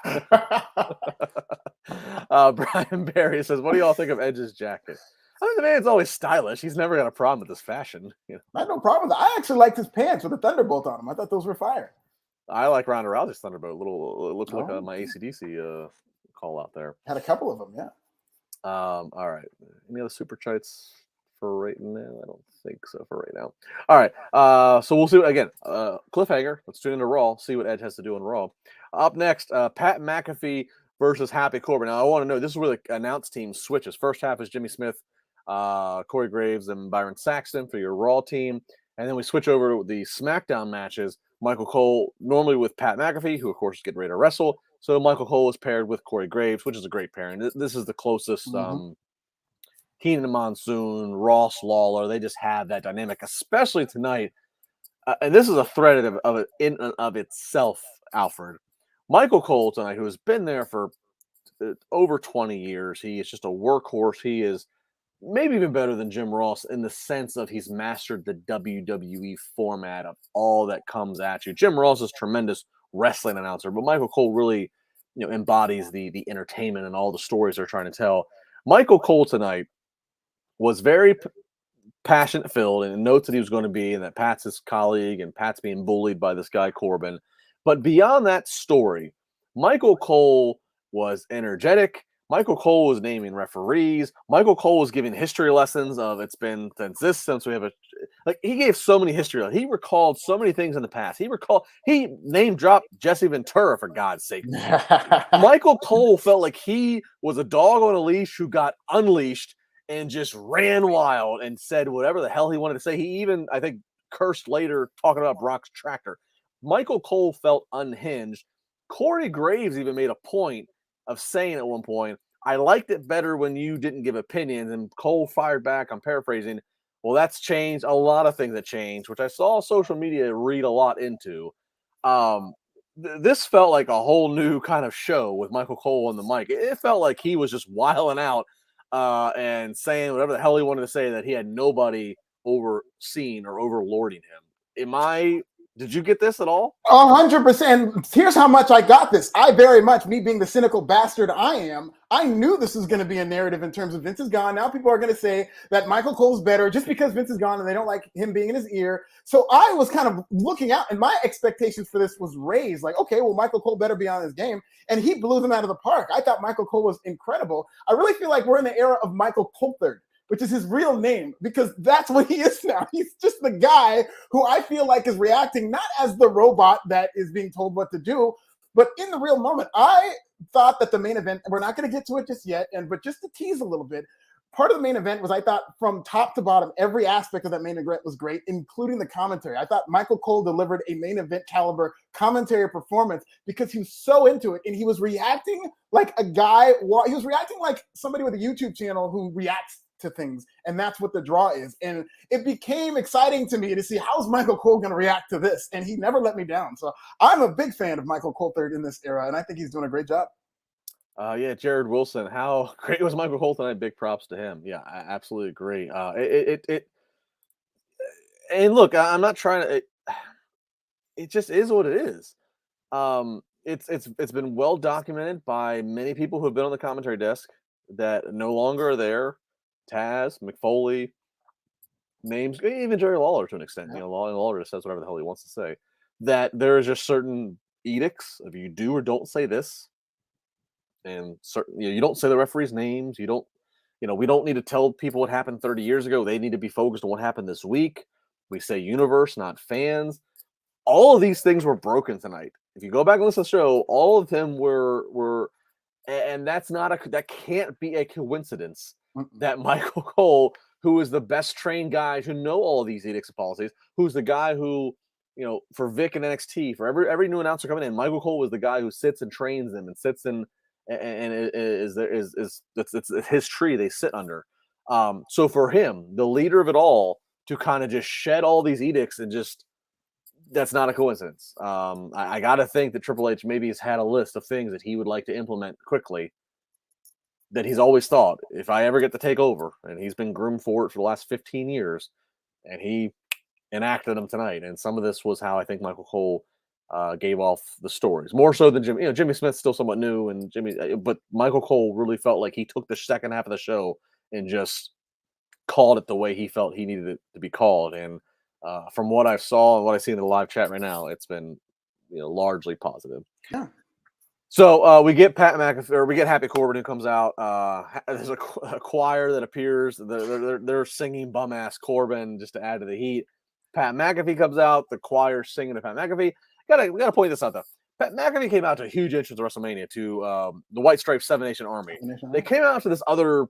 Brian Barry says, "What do y'all think of Edge's jacket?" I mean, the man's always stylish. He's never got a problem with this fashion. I have no problem with that. I actually liked his pants with a thunderbolt on them. I thought those were fire. I like Ronda Rousey's thunderbolt. It looks like my AC/DC call out there. Had a couple of them, yeah. All right. Any other super chats for right now? I don't think so for right now. All right. So we'll see again. Cliffhanger. Let's tune into Raw. See what Edge has to do in Raw. Up next, Pat McAfee versus Happy Corbin. Now I want to know, this is where the announce team switches. First half is Jimmy Smith, Corey Graves, and Byron Saxton for your Raw team, and then we switch over to the SmackDown matches. Michael Cole normally with Pat McAfee, who of course is getting ready to wrestle. So Michael Cole is paired with Corey Graves, which is a great pairing. This is the closest. Heenan and Monsoon, Ross Lawler, they just have that dynamic, especially tonight. And this is a thread of it in and of itself, Alfred. Michael Cole tonight, who has been there for over 20 years. He is just a workhorse. He is maybe even better than Jim Ross in the sense of he's mastered the WWE format of all that comes at you. Jim Ross is a tremendous wrestling announcer, but Michael Cole really embodies the entertainment and all the stories they're trying to tell. Michael Cole tonight was very passionate filled and notes that he was going to be, and that Pat's his colleague and Pat's being bullied by this guy Corbin. But beyond that story, Michael Cole was energetic. Michael Cole was naming referees. Michael Cole was giving history lessons of it's been since we have he gave so many history. He recalled so many things in the past. He name dropped Jesse Ventura, for God's sake. Michael Cole felt like he was a dog on a leash who got unleashed and just ran wild and said whatever the hell he wanted to say. He even, I think, cursed later talking about Brock's tractor. Michael Cole felt unhinged. Corey Graves even made a point of saying at one point, I liked it better when you didn't give opinions. And Cole fired back, I'm paraphrasing, well, that's changed. A lot of things that changed, which I saw social media read a lot into. This felt like a whole new kind of show with Michael Cole on the mic. It felt like he was just wilding out and saying whatever the hell he wanted to say, that he had nobody overseeing or overlording him. Did you get this at all? 100%. Here's how much I got this. I very much, me being the cynical bastard I am, I knew this was going to be a narrative in terms of Vince is gone. Now people are going to say that Michael Cole's better just because Vince is gone and they don't like him being in his ear. So I was kind of looking out, and my expectations for this was raised. Like, okay, well, Michael Cole better be on his game. And he blew them out of the park. I thought Michael Cole was incredible. I really feel like we're in the era of Michael Coulthard, which is his real name, because that's what he is now. He's just the guy who I feel like is reacting not as the robot that is being told what to do, but in the real moment. I thought that the main event, we're not going to get to it just yet, but just to tease a little bit, part of the main event was, I thought from top to bottom, every aspect of that main event was great, including the commentary. I thought Michael Cole delivered a main event caliber commentary performance because he was so into it, and he was reacting like a guy, he was reacting like somebody with a YouTube channel who reacts to things, and that's what the draw is. And it became exciting to me to see how's Michael Cole going to react to this, and he never let me down. So I'm a big fan of Michael Coulthard in this era, and I think he's doing a great job. Yeah, Jared Wilson, how great was Michael Cole tonight? Big props to him. Yeah, I absolutely agree. And look, I'm not trying to. It just is what it is. It's been well documented by many people who have been on the commentary desk that no longer are there. Taz, McFoley, names, even Jerry Lawler to an extent. Yeah. You know, Lawler just says whatever the hell he wants to say. That there is just certain edicts of you do or don't say this, and certain you don't say the referees' names. You don't, we don't need to tell people what happened 30 years ago. They need to be focused on what happened this week. We say universe, not fans. All of these things were broken tonight. If you go back and listen to the show, all of them were, and that can't be a coincidence. That Michael Cole, who is the best trained guy to know all of these edicts and policies, who's the guy who, for Vic and NXT, for every new announcer coming in, Michael Cole was the guy who sits and trains them and sits in and it's his tree they sit under. So for him, the leader of it all, to kind of just shed all these edicts and just, that's not a coincidence. I got to think that Triple H maybe has had a list of things that he would like to implement quickly, that he's always thought, if I ever get to take over, and he's been groomed for it for the last 15 years, and he enacted them tonight. And some of this was how I think Michael Cole gave off the stories, more so than Jimmy. Jimmy Smith's still somewhat new, and but Michael Cole really felt like he took the second half of the show and just called it the way he felt he needed it to be called. And from what I saw and what I see in the live chat right now, it's been largely positive. Yeah. So we get Pat McAfee, or we get Happy Corbin, who comes out. There's a choir that appears. They're singing bum ass Corbin just to add to the heat. Pat McAfee comes out. The choir singing to Pat McAfee. We gotta point this out though. Pat McAfee came out to a huge entrance at WrestleMania to the White Stripes 7 Nation Army. They came out to this other,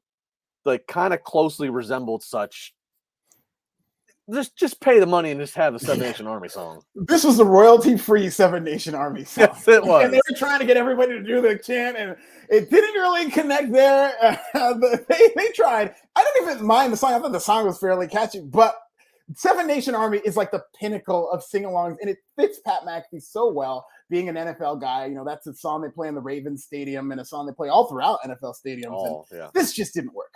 like, kind of closely resembled such. Just pay the money and just have the 7 Nation Army song. This was the royalty-free 7 Nation Army song. Yes, it was. And they were trying to get everybody to do the chant, and it didn't really connect there. They tried. I didn't even mind the song. I thought the song was fairly catchy, but 7 Nation Army is like the pinnacle of sing-alongs, and it fits Pat McAfee so well, being an NFL guy. That's a song they play in the Ravens Stadium and a song they play all throughout NFL stadiums. This just didn't work.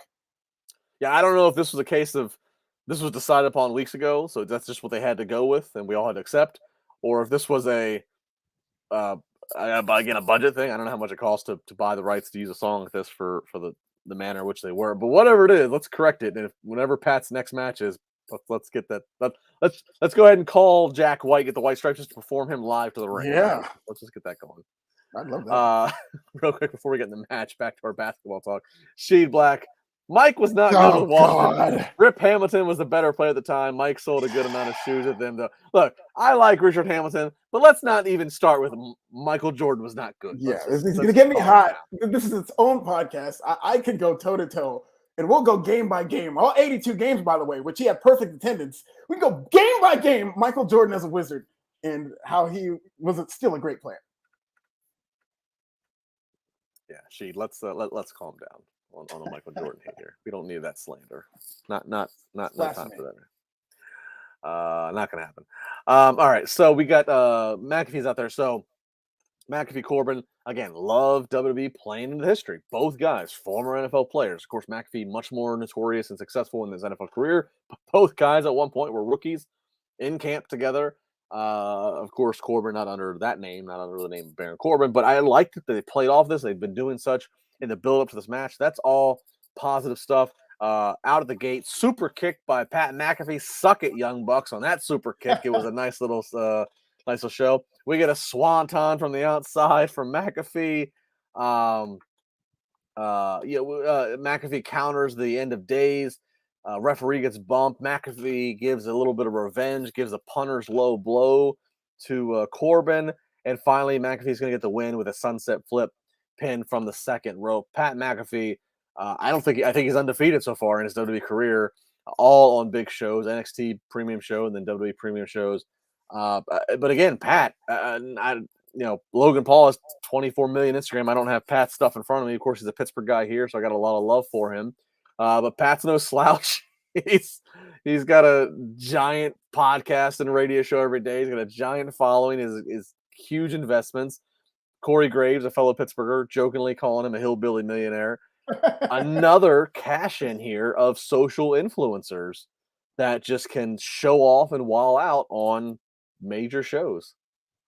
Yeah, I don't know if this was a case of this was decided upon weeks ago, so that's just what they had to go with, and we all had to accept, or if this was a budget thing. I don't know how much it costs to buy the rights to use a song like this for the manner in which they were, but whatever it is, let's correct it. And whenever Pat's next match is, let's get that. Let's go ahead and call Jack White, get the White Stripes, just to perform him live to the ring. Yeah, right? Let's just get that going. I love that. Real quick before we get in the match, back to our basketball talk. Sheed Black. Mike was not good with Washington. God. Rip Hamilton was the better player at the time. Mike sold a good amount of shoes at them. Look, I like Richard Hamilton, but let's not even start with Michael Jordan was not good. It's going to get me hot. This is its own podcast. I could go toe-to-toe, and we'll go game by game. All 82 games, by the way, which he had perfect attendance. We can go game by game, Michael Jordan as a Wizard, and how he was still a great player. Yeah, Sheed, let's calm down on a Michael Jordan hate here. We don't need that slander. Not time for that. Not gonna happen. All right, so we got McAfee's out there. So McAfee, Corbin, again, love WWE playing into history. Both guys, former NFL players. Of course, McAfee much more notorious and successful in his NFL career. But both guys at one point were rookies in camp together. Of course, Corbin not under that name, not under the name of Baron Corbin. But I liked that they played off this. They've been doing such in the build-up to this match. That's all positive stuff. Out of the gate, super kick by Pat McAfee. Suck it, Young Bucks, on that super kick. It was a nice little show. We get a swanton from the outside from McAfee. McAfee counters the end of days. Referee gets bumped. McAfee gives a little bit of revenge, gives a punter's low blow to Corbin. And finally, McAfee's going to get the win with a sunset flip pin from the second rope. Pat McAfee, I think he's undefeated so far in his WWE career, all on big shows, NXT premium show, and then WWE premium shows. But again, Pat, Logan Paul has 24 million Instagram. I don't have Pat's stuff in front of me. Of course, he's a Pittsburgh guy here, so I got a lot of love for him. But Pat's no slouch. He's got a giant podcast and radio show every day. He's got a giant following. His huge investments. Corey Graves, a fellow Pittsburgher, jokingly calling him a hillbilly millionaire. Another cash in here of social influencers that just can show off and wall out on major shows.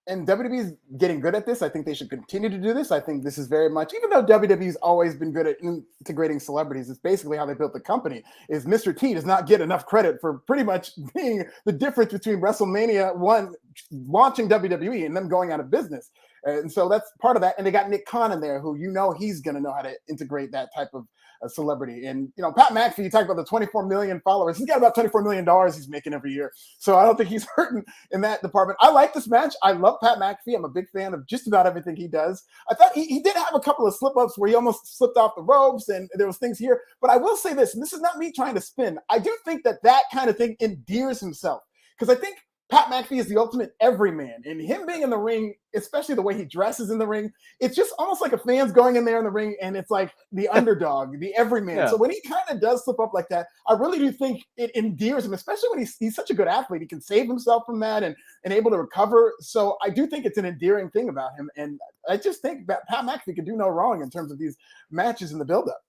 And WWE is getting good at this. I think they should continue to do this. I think this is very much, even though WWE's always been good at integrating celebrities, it's basically how they built the company, is Mr. T does not get enough credit for pretty much being the difference between WrestleMania 1 launching WWE and them going out of business. And so that's part of that. And they got Nick Khan in there, who he's going to know how to integrate that type of celebrity. And, Pat McAfee, you talk about the 24 million followers. He's got about $24 million he's making every year. So I don't think he's hurting in that department. I like this match. I love Pat McAfee. I'm a big fan of just about everything he does. I thought he did have a couple of slip-ups where he almost slipped off the ropes and there was things here. But I will say this, and this is not me trying to spin. I do think that kind of thing endears himself. Because I think Pat McAfee is the ultimate everyman, and him being in the ring, especially the way he dresses in the ring, it's just almost like a fan's going in there in the ring, and it's like the underdog, the everyman. Yeah. So when he kind of does slip up like that, I really do think it endears him, especially when he's such a good athlete. He can save himself from that and able to recover. So I do think it's an endearing thing about him, and I just think that Pat McAfee could do no wrong in terms of these matches in the build-up.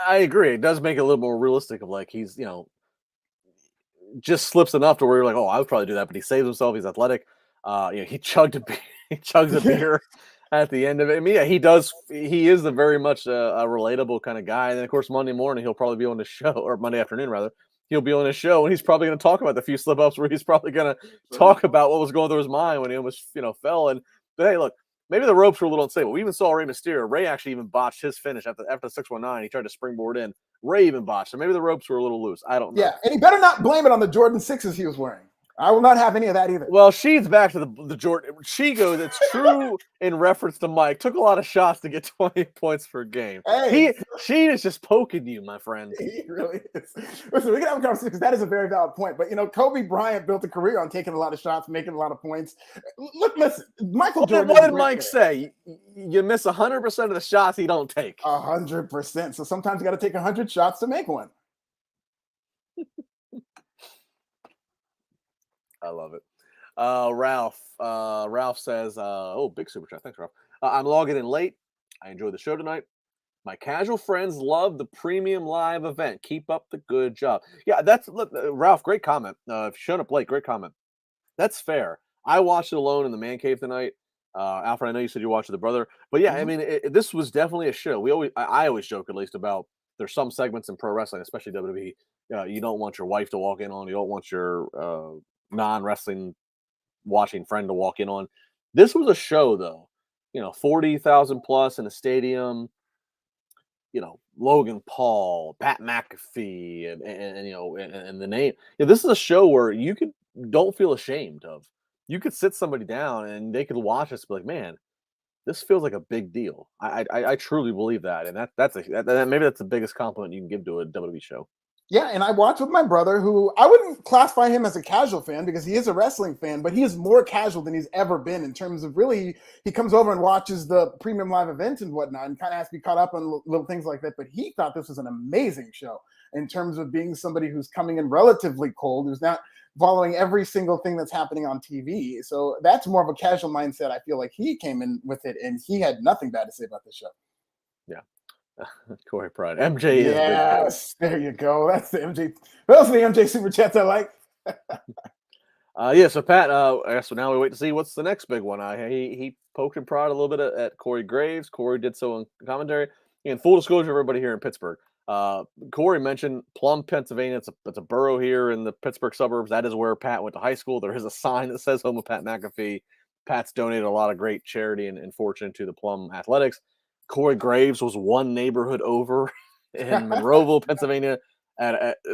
I agree. It does make it a little more realistic of like he's, just slips enough to where you're like, oh, I would probably do that, but he saves himself. He's athletic. He chugged a beer. He chugs a beer at the end of it. I mean, yeah, he does. He is a very much a relatable kind of guy. And then, of course, Monday morning he'll probably be on the show, or Monday afternoon rather. He'll be on his show, and he's probably going to talk about the few slip ups where he's probably going to talk about what was going through his mind when he almost, fell. But hey, look, maybe the ropes were a little unstable. We even saw Rey Mysterio. Rey actually even botched his finish after 619. He tried to springboard in. Rey even botched. So maybe the ropes were a little loose. I don't know. Yeah, and he better not blame it on the Jordan 6s he was wearing. I will not have any of that either. Well, Sheed's back to the Jordan. She goes, it's true in reference to Mike. Took a lot of shots to get 20 points per game. Hey. Sheed is just poking you, my friend. He really is. Listen, we can have a conversation because that is a very valid point. But, Kobe Bryant built a career on taking a lot of shots, making a lot of points. Look, listen, Michael Jordan. What did Mike say? You miss 100% of the shots he don't take. 100%. So sometimes you got to take 100 shots to make one. I love it. Ralph says, big super chat. Thanks, Ralph. I'm logging in late. I enjoyed the show tonight. My casual friends love the premium live event. Keep up the good job. Yeah, Ralph, great comment. If you showed up late, great comment. That's fair. I watched it alone in the man cave tonight. Alfred, I know you said you watched with the brother. But yeah, I mean, this was definitely a show. I always joke at least about there's some segments in pro wrestling, especially WWE, you don't want your wife to walk in on. You don't want your non-wrestling watching friend to walk in on. This was a show though, 40,000 plus in a stadium, Logan Paul, Pat McAfee, and the name. This is a show where you don't feel ashamed of. You could sit somebody down and they could watch us and be like, man, this feels like a big deal. I truly believe that. And maybe that's the biggest compliment you can give to a WWE show. Yeah, and I watched with my brother, who I wouldn't classify him as a casual fan because he is a wrestling fan, but he is more casual than he's ever been in terms of really, he comes over and watches the premium live event and whatnot and kind of has to be caught up on little things like that. But he thought this was an amazing show. in terms of being somebody who's coming in relatively cold, who's not following every single thing that's happening on TV. So that's more of a casual mindset. I feel like he came in with it, and he had nothing bad to say about the show. Yeah. Corey Pride. MJ is big. Yes, there you go. That's the MJ. Those are the MJ super chats I like. Yeah, so Pat, I guess now we wait to see what's the next big one. He poked and prodded a little bit at Corey Graves. Corey did so in commentary. And full disclosure, everybody here in Pittsburgh. Corey mentioned Plum, Pennsylvania. It's a borough here in the Pittsburgh suburbs. That is where Pat went to high school. There is a sign that says Home of Pat McAfee. Pat's donated a lot of great charity and fortune to the Plum Athletics. Corey Graves was one neighborhood over in Monroeville, Pennsylvania.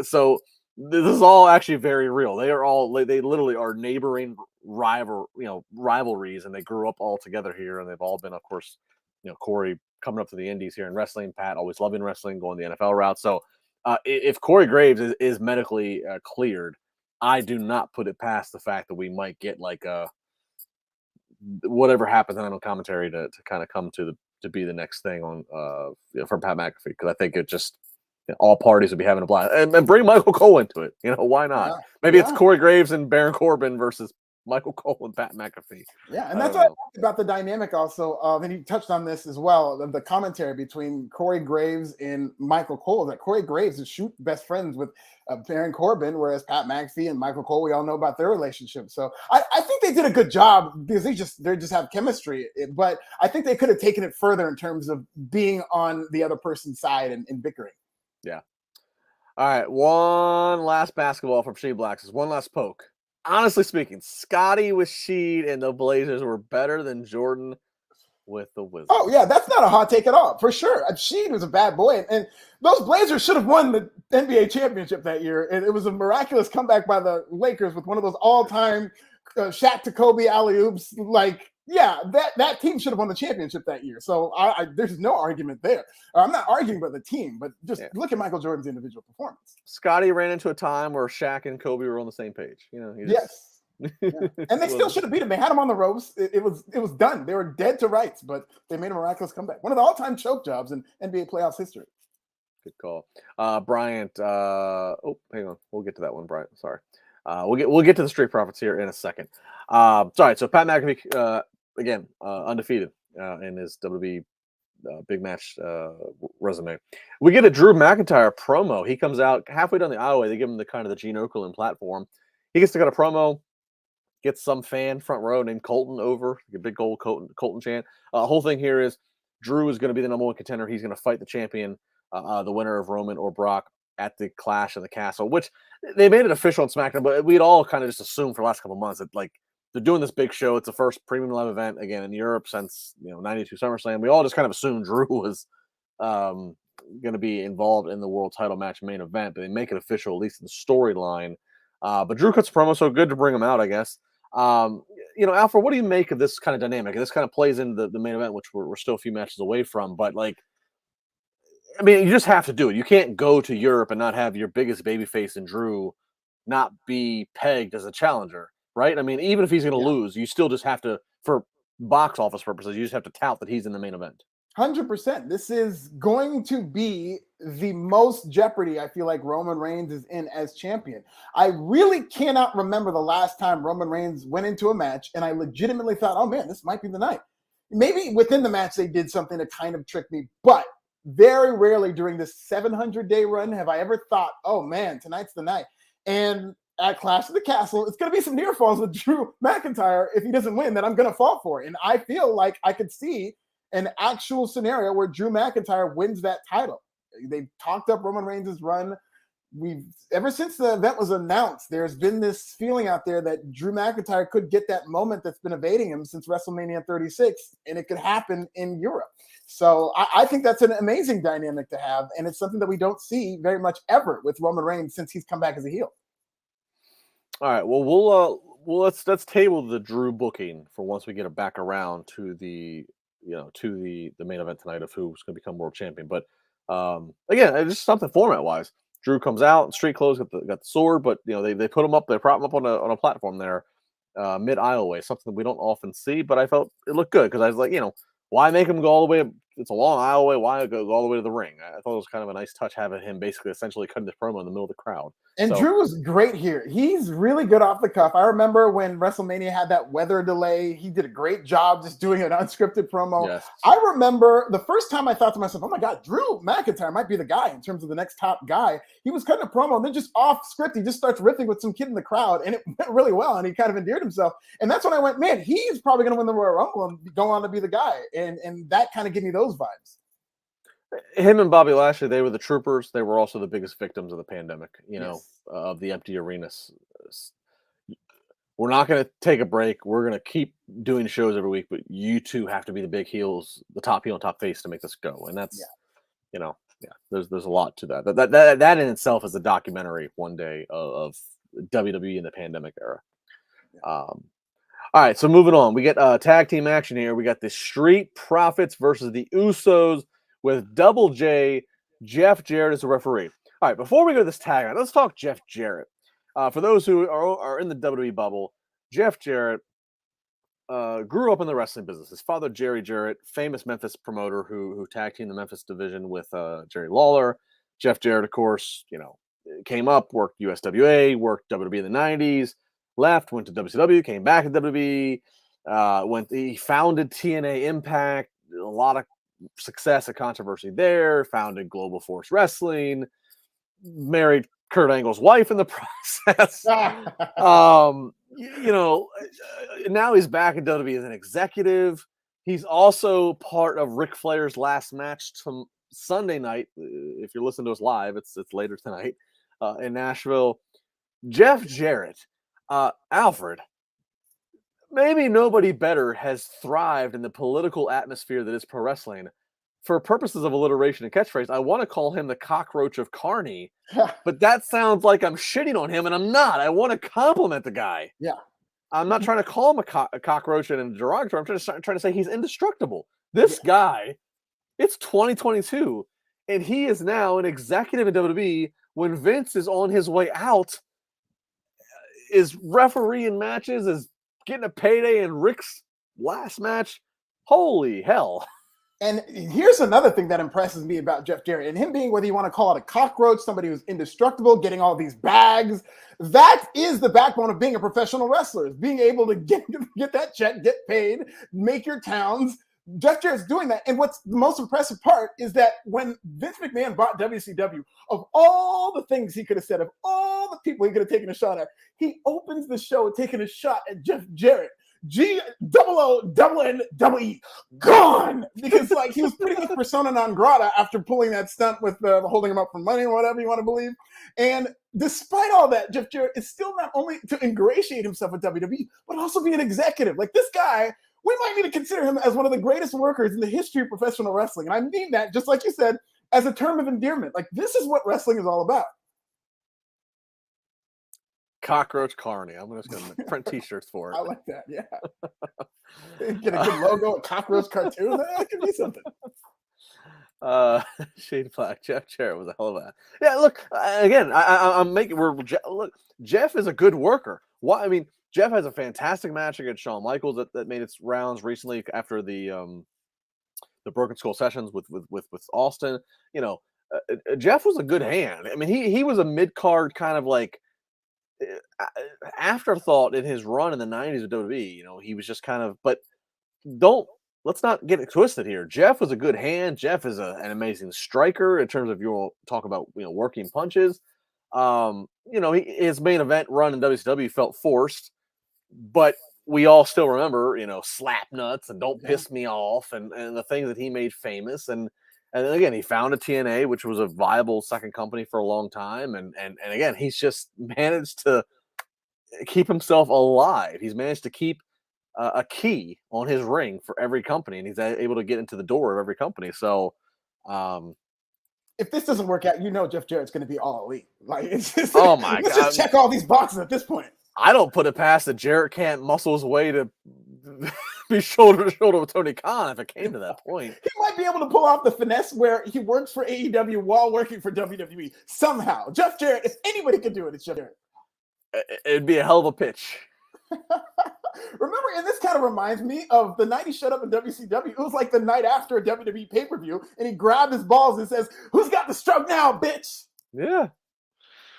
So this is all actually very real. They literally are neighboring rivalries, and they grew up all together here, and they've all been, of course, Corey coming up to the Indies here in wrestling, Pat always loving wrestling, going the NFL route. So if Corey Graves is medically cleared, I do not put it past the fact that we might get like whatever happens on commentary to kind of come to be the next thing on from Pat McAfee, because I think it just all parties would be having a blast, and bring Michael Cole into it. Why not? Yeah. Maybe it's Corey Graves and Baron Corbin versus Michael Cole and Pat McAfee. Yeah, and that's what I talked about the dynamic also. And he touched on this as well, the commentary between Corey Graves and Michael Cole. That Corey Graves is best friends with Baron Corbin, whereas Pat McAfee and Michael Cole, we all know about their relationship. So I think they did a good job because they just have chemistry. But I think they could have taken it further in terms of being on the other person's side and bickering. Yeah. All right, one last basketball from Shea Blacks. One last poke. Honestly speaking, Scotty with Sheed and the Blazers were better than Jordan with the Wizards. Oh, yeah, that's not a hot take at all, for sure. Sheed was a bad boy, and those Blazers should have won the NBA championship that year. And it was a miraculous comeback by the Lakers with one of those all-time Shaq to Kobe alley-oops. Yeah, that team should have won the championship that year. So there's no argument there. I'm not arguing about the team, but just look at Michael Jordan's individual performance. Scotty ran into a time where Shaq and Kobe were on the same page. Yes. Yeah. And they still should have beat him. They had him on the ropes. It was done. They were dead to rights, but they made a miraculous comeback. One of the all-time choke jobs in NBA playoffs history. Good call. Bryant. Hang on. We'll get to that one, Bryant. Sorry. We'll get to the Street Profits here in a second. Sorry. So Pat McAfee, again, undefeated in his WWE big match resume. We get a Drew McIntyre promo. He comes out halfway down the aisleway. They give him the kind of the Gene Okerlund platform. He gets to cut a promo, gets some fan front row named Colton over, a big old Colton chant. Whole thing here is Drew is going to be the number one contender. He's going to fight the champion, the winner of Roman or Brock at the Clash of the Castle, which they made it official on SmackDown, but we'd all kind of just assumed for the last couple of months that they're doing this big show. It's the first premium live event again in Europe since 92 SummerSlam. We all just kind of assumed Drew was going to be involved in the world title match main event, but they make it official, at least in the storyline. But Drew cuts a promo, so good to bring him out, I guess. Alfred, what do you make of this kind of dynamic? This kind of plays into the main event, which we're still a few matches away from, but you just have to do it. You can't go to Europe and not have your biggest babyface in Drew not be pegged as a challenger. Right? Even if he's going to lose, you still just have to, for box office purposes, you just have to tout that he's in the main event. 100%. This is going to be the most jeopardy I feel like Roman Reigns is in as champion. I really cannot remember the last time Roman Reigns went into a match and I legitimately thought, oh man, this might be the night. Maybe within the match they did something to kind of trick me, but very rarely during this 700-day run have I ever thought, oh man, tonight's the night. And at Clash of the Castle, it's going to be some near falls with Drew McIntyre if he doesn't win that I'm going to fall for. And I feel like I could see an actual scenario where Drew McIntyre wins that title. They talked up Roman Reigns' run. Ever since the event was announced, there's been this feeling out there that Drew McIntyre could get that moment that's been evading him since WrestleMania 36, and it could happen in Europe. So I think that's an amazing dynamic to have, and it's something that we don't see very much ever with Roman Reigns since he's come back as a heel. All right. Well, let's table the Drew booking for once we get it back around to the main event tonight of who's going to become world champion. But again, it's just something format wise. Drew comes out, street clothes, got the sword, but they put him up, they prop him up on a platform there, mid aisleway, something we don't often see. But I felt it looked good because I was like, why make him go all the way it's a long aisle away. Why go all the way to the ring? I thought it was kind of a nice touch having him basically essentially cutting this promo in the middle of the crowd. And Drew was great here. He's really good off the cuff. I remember when WrestleMania had that weather delay. He did a great job just doing an unscripted promo. Yes. I remember the first time I thought to myself, oh my God, Drew McIntyre might be the guy in terms of the next top guy. He was cutting a promo and then just off script, he just starts riffing with some kid in the crowd, and it went really well, and he kind of endeared himself. And that's when I went, man, he's probably going to win the Royal Rumble and go on to be the guy. And that kind of gave me those vibes. Him and Bobby Lashley, they were the troopers. They were also the biggest victims of the pandemic, of the empty arenas. We're not going to take a break. We're going to keep doing shows every week, but you two have to be the big heels, the top heel and top face to make this go. And that's, there's a lot to that. That in itself is a documentary one day of WWE in the pandemic era. All right, so moving on. We get tag team action here. We got the Street Profits versus the Usos with Double J, Jeff Jarrett as a referee. All right, before we go to this tag, let's talk Jeff Jarrett. For those who are in the WWE bubble, Jeff Jarrett grew up in the wrestling business. His father, Jerry Jarrett, famous Memphis promoter who tag teamed the Memphis division with Jerry Lawler. Jeff Jarrett, of course, came up, worked USWA, worked WWE in the 90s, left, went to WCW, came back to WWE, he founded TNA Impact, a lot of success and controversy there, founded Global Force Wrestling, married Kurt Angle's wife in the process. Now he's back in WWE as an executive. He's also part of Ric Flair's last match Sunday night. If you're listening to us live, it's later tonight in Nashville. Jeff Jarrett, Alfred, maybe nobody better has thrived in the political atmosphere that is pro wrestling. For purposes of alliteration and catchphrase, I want to call him the cockroach of Carney, but that sounds like I'm shitting on him, and I'm not. I want to compliment the guy. Yeah. I'm not trying to call him a cockroach and a derogatory. I'm trying to say he's indestructible. This guy, it's 2022, and he is now an executive in WWE when Vince is on his way out, is refereeing matches, is getting a payday in Rick's last match. Holy hell. And here's another thing that impresses me about Jeff Jarrett, and him being, whether you want to call it a cockroach, somebody who's indestructible, getting all these bags. That is the backbone of being a professional wrestler, is being able to get that check, get paid, make your towns. Jeff Jarrett's doing that. And what's the most impressive part is that when Vince McMahon bought WCW, of all the things he could have said, of all the people he could have taken a shot at, he opens the show taking a shot at Jeff Jarrett. G-O-O-N-E, gone! Because he was pretty much persona non grata after pulling that stunt with holding him up for money or whatever you want to believe. And despite all that, Jeff Jarrett is still not only to ingratiate himself with WWE, but also be an executive. This guy, we might need to consider him as one of the greatest workers in the history of professional wrestling. And I mean that, just like you said, as a term of endearment. This is what wrestling is all about. Cockroach Carney. I'm just going to print T-shirts for it. I like that. Yeah. Get a good logo, a cockroach cartoon. That could be something. Shade Black. Jeff Jarrett was a hell of a. Yeah. Look, again, I'm making. Look. Jeff is a good worker. Jeff has a fantastic match against Shawn Michaels that made its rounds recently after the Broken Skull sessions with Austin. Jeff was a good hand. He was a mid card kind of afterthought in his run in the 90s with WWE. He was just kind of, but let's not get it twisted here. Jeff was a good hand. Jeff is an amazing striker in terms of talk about working punches. His main event run in WCW felt forced, but we all still remember, slap nuts and don't piss me off and the things that he made famous. And again, he founded TNA, which was a viable second company for a long time. And again, he's just managed to keep himself alive. He's managed to keep a key on his ring for every company, and he's able to get into the door of every company. So, if this doesn't work out, Jeff Jarrett's going to be all elite. It's just, oh my let's God. just check all these boxes at this point. I don't put it past that Jarrett can't muscle his way to be shoulder to shoulder with Tony Khan if it came to that point. He might be able to pull off the finesse where he works for AEW while working for WWE somehow. Jeff Jarrett, if anybody could do it, it's Jeff Jarrett. It'd be a hell of a pitch. Remember, and this kind of reminds me of the night he showed up in WCW. It was like the night after a WWE pay-per-view, and he grabbed his balls and says, "Who's got the stroke now, bitch?" Yeah.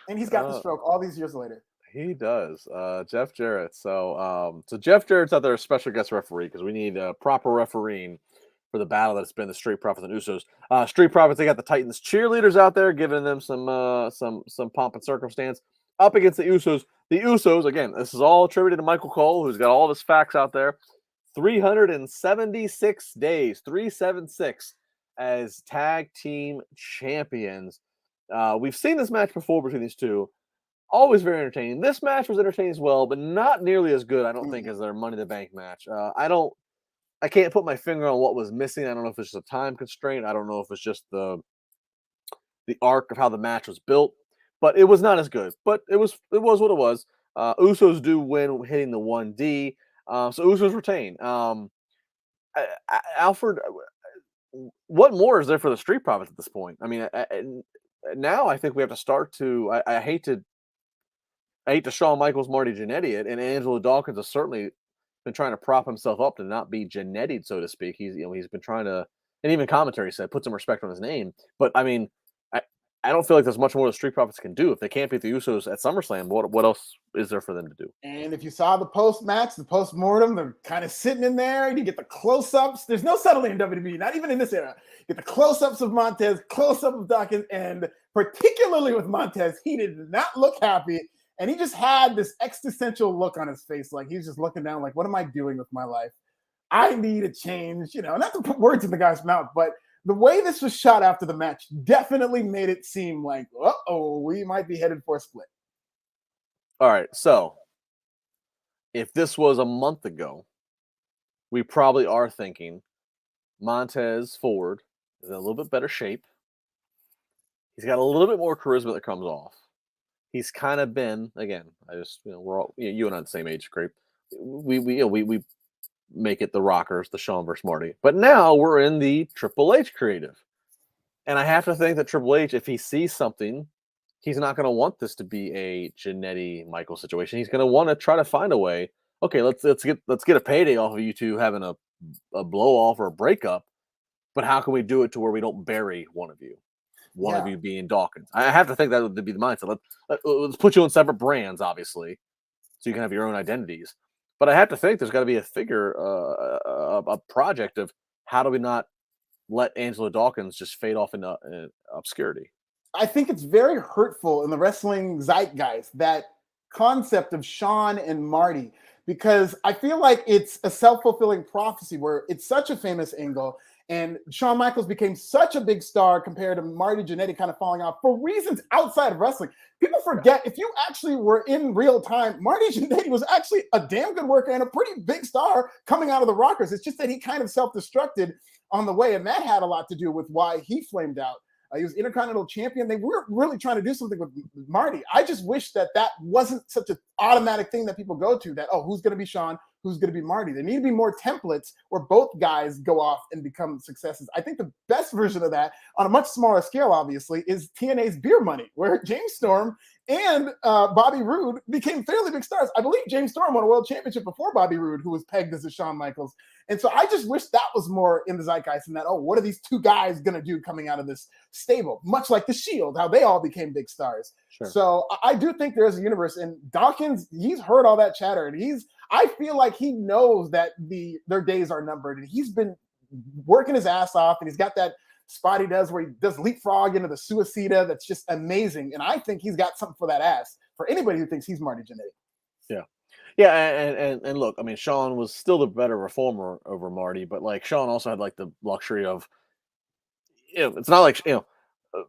And he's got the stroke all these years later. He does. Jeff Jarrett. So Jeff Jarrett's out there as special guest referee because we need proper refereeing for the battle that's been the Street Profits and Usos. Street Profits, they got the Titans cheerleaders out there giving them some pomp and circumstance up against the Usos. The Usos, again, this is all attributed to Michael Cole, who's got all of his facts out there. 376 days, 376 as tag team champions. We've seen this match before between these two. Always very entertaining. This match was entertaining as well, but not nearly as good, I don't think, as their Money in the Bank match. I can't put my finger on what was missing. I don't know if it's just a time constraint. I don't know if it's just the arc of how the match was built, but it was not as good. But it was what it was. Usos do win hitting the 1D, so Usos retain. Alfred, what more is there for the Street Profits at this point? I mean, now I think we have to start to. I hate to Shawn Michaels, Marty Jannetty it, and Angelo Dawkins has certainly been trying to prop himself up to not be Jannetti'd, so to speak. He's been trying to, and even commentary said, put some respect on his name. But I mean, I don't feel like there's much more the Street Profits can do. If they can't beat the Usos at SummerSlam, what else is there for them to do? And if you saw the post-match, the post-mortem, they're kind of sitting in there, and you get the close-ups. There's no settling in WWE, not even in this era. You get the close-ups of Montez, close-up of Dawkins, and particularly with Montez, he did not look happy. And he just had this existential look on his face. Like he's just looking down like, what am I doing with my life? I need a change, not to put words in the guy's mouth, but the way this was shot after the match definitely made it seem like, we might be headed for a split. All right. So if this was a month ago, we probably are thinking Montez Ford is in a little bit better shape. He's got a little bit more charisma that comes off. He's kind of been, again, we're all, you and I are the same age, Grape. We make it the Rockers, the Shawn versus Marty. But now we're in the Triple H creative. And I have to think that Triple H, if he sees something, he's not going to want this to be a Jannetty Michael situation. He's going to want to try to find a way. Okay, let's get a payday off of you two having a blow off or a breakup. But how can we do it to where we don't bury one of you? One of you being Dawkins. I have to think that would be the mindset. Let's put you in separate brands, obviously, so you can have your own identities. But I have to think there's got to be a figure, a project of how do we not let Angelo Dawkins just fade off into obscurity. I think it's very hurtful in the wrestling zeitgeist, that concept of Shawn and Marty, because I feel like it's a self-fulfilling prophecy where it's such a famous angle. And Shawn Michaels became such a big star compared to Marty Jannetty kind of falling off for reasons outside of wrestling. People forget, if you actually were in real time, Marty Jannetty was actually a damn good worker and a pretty big star coming out of the Rockers. It's just that he kind of self-destructed on the way, and that had a lot to do with why he flamed out. He was Intercontinental Champion. They were really trying to do something with Marty. I just wish that wasn't such an automatic thing that people go to, that, who's going to be Shawn? Who's going to be Marty? There need to be more templates where both guys go off and become successes. I think the best version of that, on a much smaller scale, obviously, is TNA's Beer Money, where James Storm and Bobby Roode became fairly big stars. I believe James Storm won a world championship before Bobby Roode, who was pegged as a Shawn Michaels. And so I just wish that was more in the zeitgeist, and that, what are these two guys going to do coming out of this stable? Much like The Shield, how they all became big stars. Sure. So I do think there's a universe, and Dawkins, he's heard all that chatter, and I feel like he knows that their days are numbered, and he's been working his ass off, and he's got that spot he does where he does leapfrog into the suicida. That's just amazing. And I think he's got something for that ass for anybody who thinks he's Marty Jannetty. Yeah. Yeah. And look, I mean, Shawn was still the better reformer over Marty, but like Shawn also had like the luxury of, it's not like,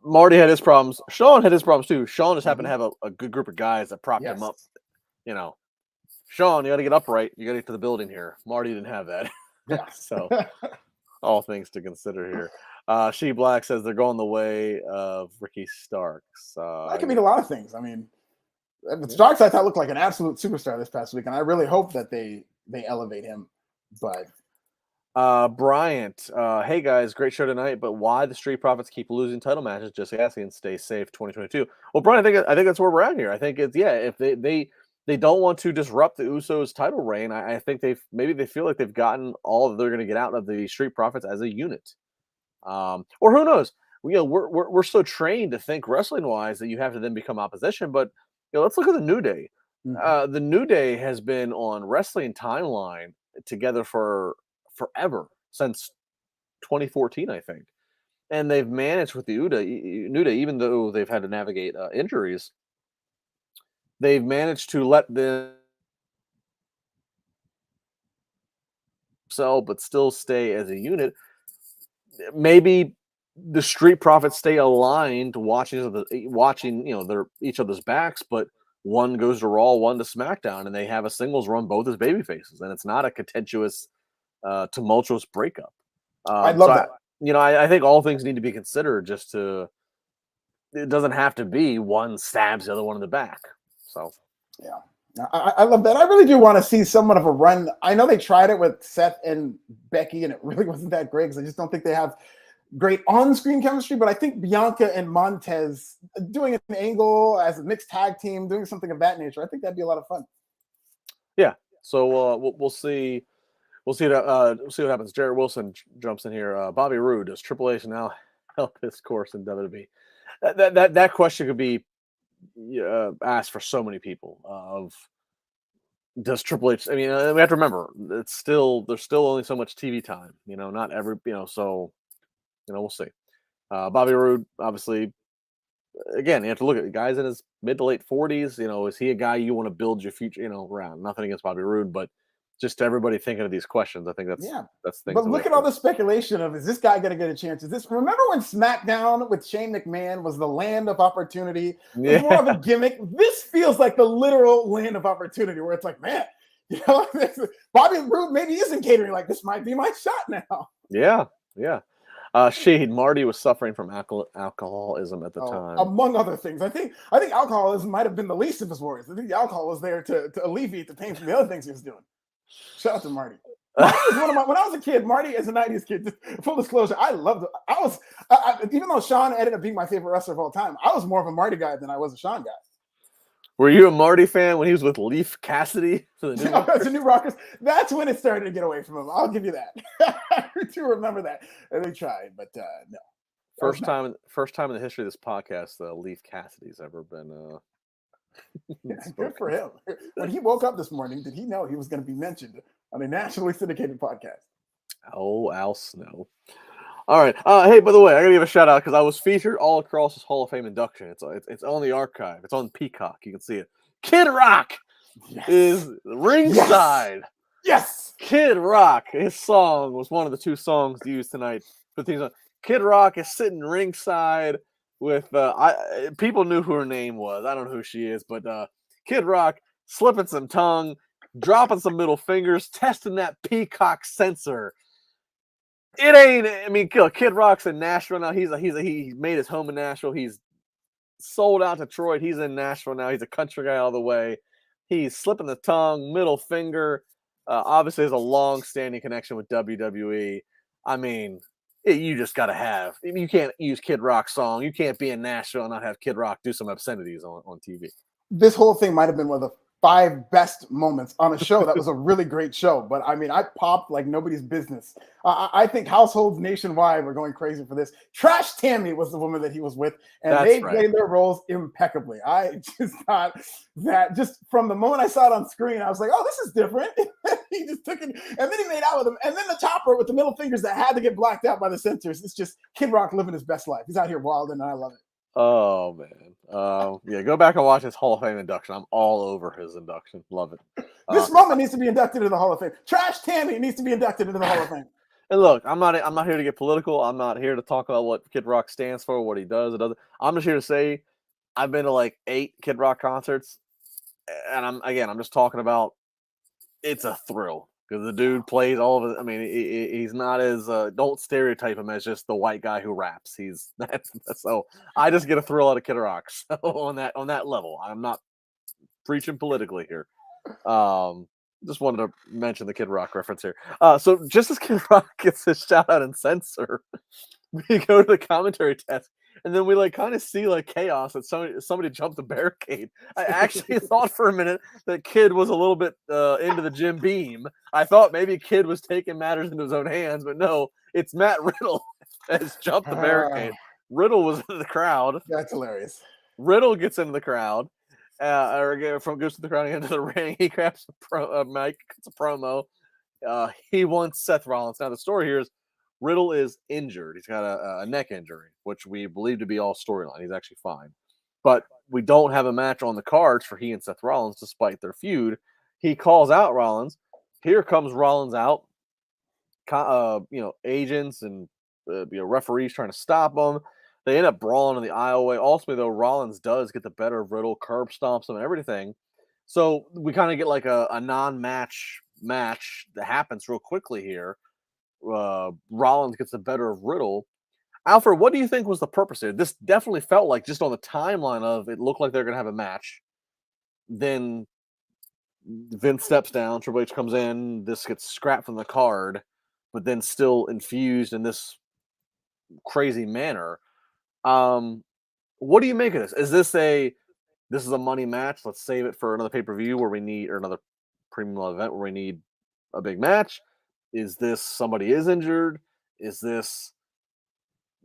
Marty had his problems. Shawn had his problems too. Shawn just happened to have a good group of guys that propped him up. Shawn, you got to get upright. You got to get to the building here. Marty didn't have that. Yeah. So all things to consider here. She Black says they're going the way of Ricky Starks. That can mean a lot of things. I mean, Starks I thought looked like an absolute superstar this past week, and I really hope that they elevate him. But Bryant, hey guys, great show tonight. But why the Street Profits keep losing title matches? Just asking. Stay safe, 2022. Well, Brian, I think that's where we're at here. I think it's if they they don't want to disrupt the Usos title reign. I think they feel like they've gotten all that they're going to get out of the Street Profits as a unit. Or who knows? We're so trained to think wrestling wise that you have to then become opposition. But let's look at the New Day. Mhm. The New Day has been on wrestling timeline together for forever, since 2014, I think, and they've managed with the New Day, even though they've had to navigate injuries. They've managed to let them sell, but still stay as a unit. Maybe the Street Profits stay aligned, watching their each other's backs, but one goes to Raw, one to SmackDown, and they have a singles run both as baby faces, and it's not a contentious, tumultuous breakup. I'd love that. I think all things need to be considered. It doesn't have to be one stabs the other one in the back. So yeah. I love that. I really do want to see somewhat of a run. I know they tried it with Seth and Becky, and it really wasn't that great because I just don't think they have great on-screen chemistry. But I think Bianca and Montez doing an angle as a mixed tag team, doing something of that nature, I think that'd be a lot of fun. Yeah. So we'll see. We'll see what happens. Jarrett Wilson jumps in here. Bobby Roode, does Triple H now help his course in WWE? That question could be asked for so many people. Does Triple H? I mean, we have to remember there's still only so much TV time. Not every. So we'll see. Bobby Roode, obviously, again, you have to look at the guys in his mid to late 40s. Is he a guy you want to build your future? Around. Nothing against Bobby Roode, but just everybody thinking of these questions. I think that's things. But look at all the speculation of, is this guy going to get a chance? Remember when SmackDown with Shane McMahon was the land of opportunity? It was more of a gimmick. This feels like the literal land of opportunity where it's like, man, Bobby Roode maybe isn't catering. Like, this might be my shot now. Yeah. Shade Marty was suffering from alcoholism at the time, among other things. I think alcoholism might have been the least of his worries. I think the alcohol was there to alleviate the pain from the other things he was doing. Shout out to Marty. When I was a kid, Marty as a 90s kid, full disclosure, I loved it. I was, even though Shawn ended up being my favorite wrestler of all time, I was more of a Marty guy than I was a Shawn guy. Were you a Marty fan when he was with Leif Cassidy? The New Rockers. That's when it started to get away from him. I'll give you that. I do remember that. And they tried, but no. First time in the history of this podcast, Leif Cassidy's ever been. Good for him. When he woke up this morning, did he know he was going to be mentioned on a nationally syndicated podcast? Oh, Al Snow. All right. Hey, by the way, I gotta give a shout out because I was featured all across his Hall of Fame induction. It's on the archive. It's on Peacock. You can see it. Kid Rock is ringside. Yes. Kid Rock. His song was one of the two songs used tonight. Kid Rock is sitting ringside with people knew who her name was. I don't know who she is, but Kid Rock slipping some tongue, dropping some middle fingers, testing that Peacock sensor. It ain't. I mean, Kid Rock's in Nashville now. He made his home in Nashville. He's sold out Detroit. He's in Nashville now. He's a country guy all the way. He's slipping the tongue, middle finger. Obviously, has a long-standing connection with WWE. I mean, you just got to have. I mean, you can't use Kid Rock's song. You can't be in Nashville and not have Kid Rock do some obscenities on TV. This whole thing might have been one of the 5 best moments on a show that was a really great show. But I mean, I popped like nobody's business. I think households nationwide were going crazy for this. Trash Tammy was the woman that he was with, and they played their roles impeccably. I just thought that just from the moment I saw it on screen, I was like, oh, this is different. He just took it, and then he made out with him. And then the chopper with the middle fingers that had to get blacked out by the censors. It's just Kid Rock living his best life. He's out here wilding, and I love it. Oh, man. Yeah, go back and watch his Hall of Fame induction. I'm all over his induction. Love it. This moment needs to be inducted into the Hall of Fame. Trash Tammy needs to be inducted into the Hall of Fame. And look, I'm not here to get political. I'm not here to talk about what Kid Rock stands for, what he does, or doesn't. I'm just here to say I've been to like 8 Kid Rock concerts, and I'm just talking about it's a thrill. Because the dude plays all of it. I mean, he's not as don't stereotype him as just the white guy who raps. That's so I just get a thrill out of Kid Rock. So on that level, I'm not preaching politically here. Just wanted to mention the Kid Rock reference here. So just as Kid Rock gets his shout out and censor, we go to the commentary test and then we like kind of see like chaos that somebody jumped the barricade. I actually thought for a minute that Kid was a little bit into the Jim Beam. I thought maybe Kid was taking matters into his own hands, but no, it's Matt Riddle has jumped the barricade. Riddle was in the crowd. That's hilarious. Riddle gets into the crowd, goes to the crowd into the ring. He grabs a mic, cuts a promo. He wants Seth Rollins. Now the story here is Riddle is injured. He's got a neck injury, which we believe to be all storyline. He's actually fine, but we don't have a match on the cards for he and Seth Rollins, despite their feud. He calls out Rollins. Here comes Rollins out. Agents and referees trying to stop him. They end up brawling in the aisleway. Ultimately, though, Rollins does get the better of Riddle, curb stomps him and everything. So we kind of get like a non-match match that happens real quickly here. Rollins gets the better of Riddle. Alfred, what do you think was the purpose here? This definitely felt like, just on the timeline of it, looked like they're going to have a match. Then Vince steps down, Triple H comes in, this gets scrapped from the card, but then still infused in this crazy manner. What do you make of this? Is this a money match? Let's save it for another pay-per-view where we need, or another premium event where we need a big match? Is this somebody is injured? Is this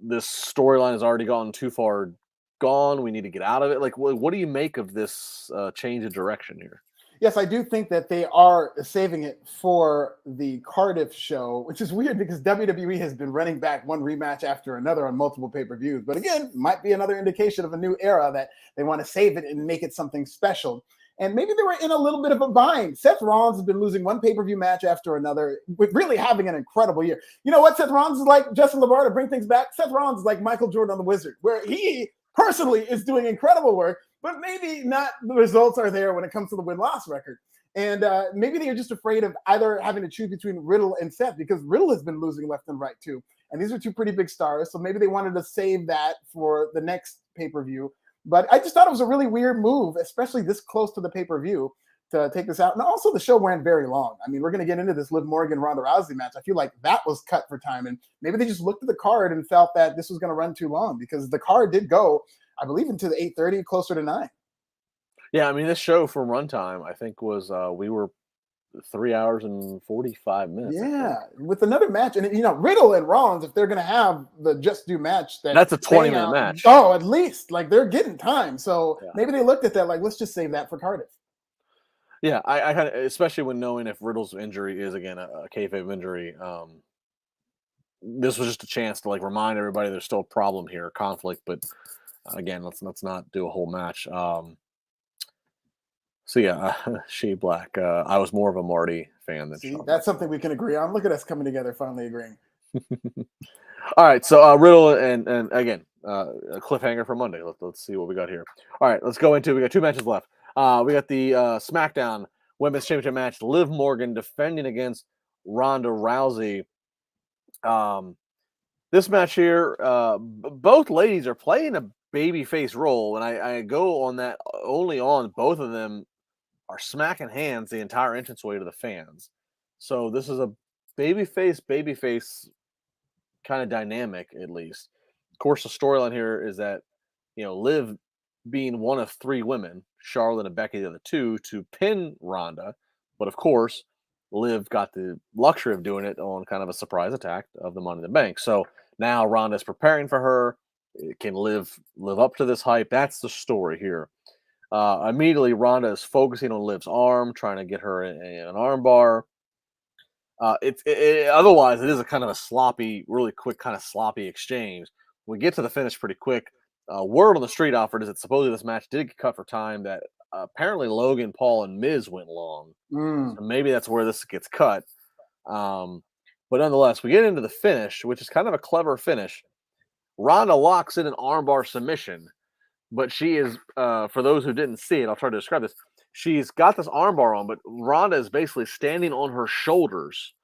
storyline has already gone too far gone? We need to get out of it. Like, what do you make of this change of direction here? Yes, I do think that they are saving it for the Cardiff show, which is weird because WWE has been running back one rematch after another on multiple pay-per-views. But again, might be another indication of a new era that they want to save it and make it something special. And maybe they were in a little bit of a bind. Seth Rollins has been losing one pay-per-view match after another, with really having an incredible year. You know what? Seth Rollins is like Justin LaBar, to bring things back. Seth Rollins is like Michael Jordan on The Wizard, where he personally is doing incredible work, but maybe not the results are there when it comes to the win-loss record. And maybe they're just afraid of either having to choose between Riddle and Seth, because Riddle has been losing left and right too. And these are two pretty big stars. So maybe they wanted to save that for the next pay-per-view. But I just thought it was a really weird move, especially this close to the pay-per-view, to take this out. And also the show ran very long. I mean, we're going to get into this Liv Morgan Ronda Rousey match. I feel like that was cut for time. And maybe they just looked at the card and felt that this was going to run too long, because the card did go, I believe, into the 8:30, closer to 9. Yeah, I mean, this show for runtime, I think, was we were 3 hours and 45 minutes. Yeah, with another match. And, Riddle and Rollins, if they're going to have the Just Do match. That's a 20-minute match. Oh, at least. Like, they're getting time. So maybe they looked at that like, let's just save that for Cardiff. Yeah, I kind of, especially when knowing if Riddle's injury is, again, a kayfabe injury, this was just a chance to, like, remind everybody there's still a problem here, conflict. But, again, let's not do a whole match. So yeah, Shea Black. I was more of a Marty fan than Shawn. That's something we can agree on. Look at us coming together, finally agreeing. All right, so Riddle and again, a cliffhanger for Monday. Let's see what we got here. All right, let's go into. We got 2 matches left. We got the SmackDown Women's Championship match. Liv Morgan defending against Ronda Rousey. This match here, both ladies are playing a babyface role, and I go on that only on both of them are smacking hands the entire entranceway to the fans. So this is a babyface kind of dynamic, at least. Of course, the storyline here is that, Liv being one of 3 women, Charlotte and Becky the other 2, to pin Ronda. But of course, Liv got the luxury of doing it on kind of a surprise attack of the Money in the Bank. So now Ronda's preparing for her. It can live up to this hype. That's the story here. Immediately, Ronda is focusing on Liv's arm, trying to get her in an arm bar. Otherwise, it is a kind of a sloppy, really quick, kind of sloppy exchange. We get to the finish pretty quick. Word on the street, Alfred, is that supposedly this match did get cut for time, that apparently Logan Paul and Miz went long. So maybe that's where this gets cut. But nonetheless, we get into the finish, which is kind of a clever finish. Ronda locks in an armbar submission, but she is, for those who didn't see it, I'll try to describe this. She's got this armbar on, but Ronda is basically standing on her shoulders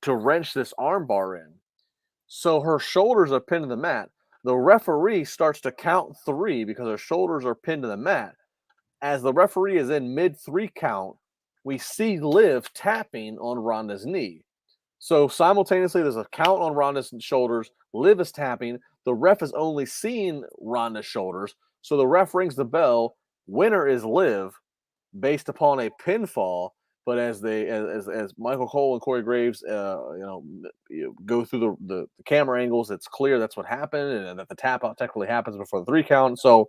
to wrench this armbar in. So her shoulders are pinned to the mat. The referee starts to count 3 because her shoulders are pinned to the mat. As the referee is in mid-3 count, we see Liv tapping on Ronda's knee. So simultaneously, there's a count on Ronda's shoulders. Liv is tapping. The ref has only seen Ronda's shoulders, so the ref rings the bell. Winner is Liv, based upon a pinfall. But as Michael Cole and Corey Graves, go through the camera angles, it's clear that's what happened, and that the tap out technically happens before the 3 count. So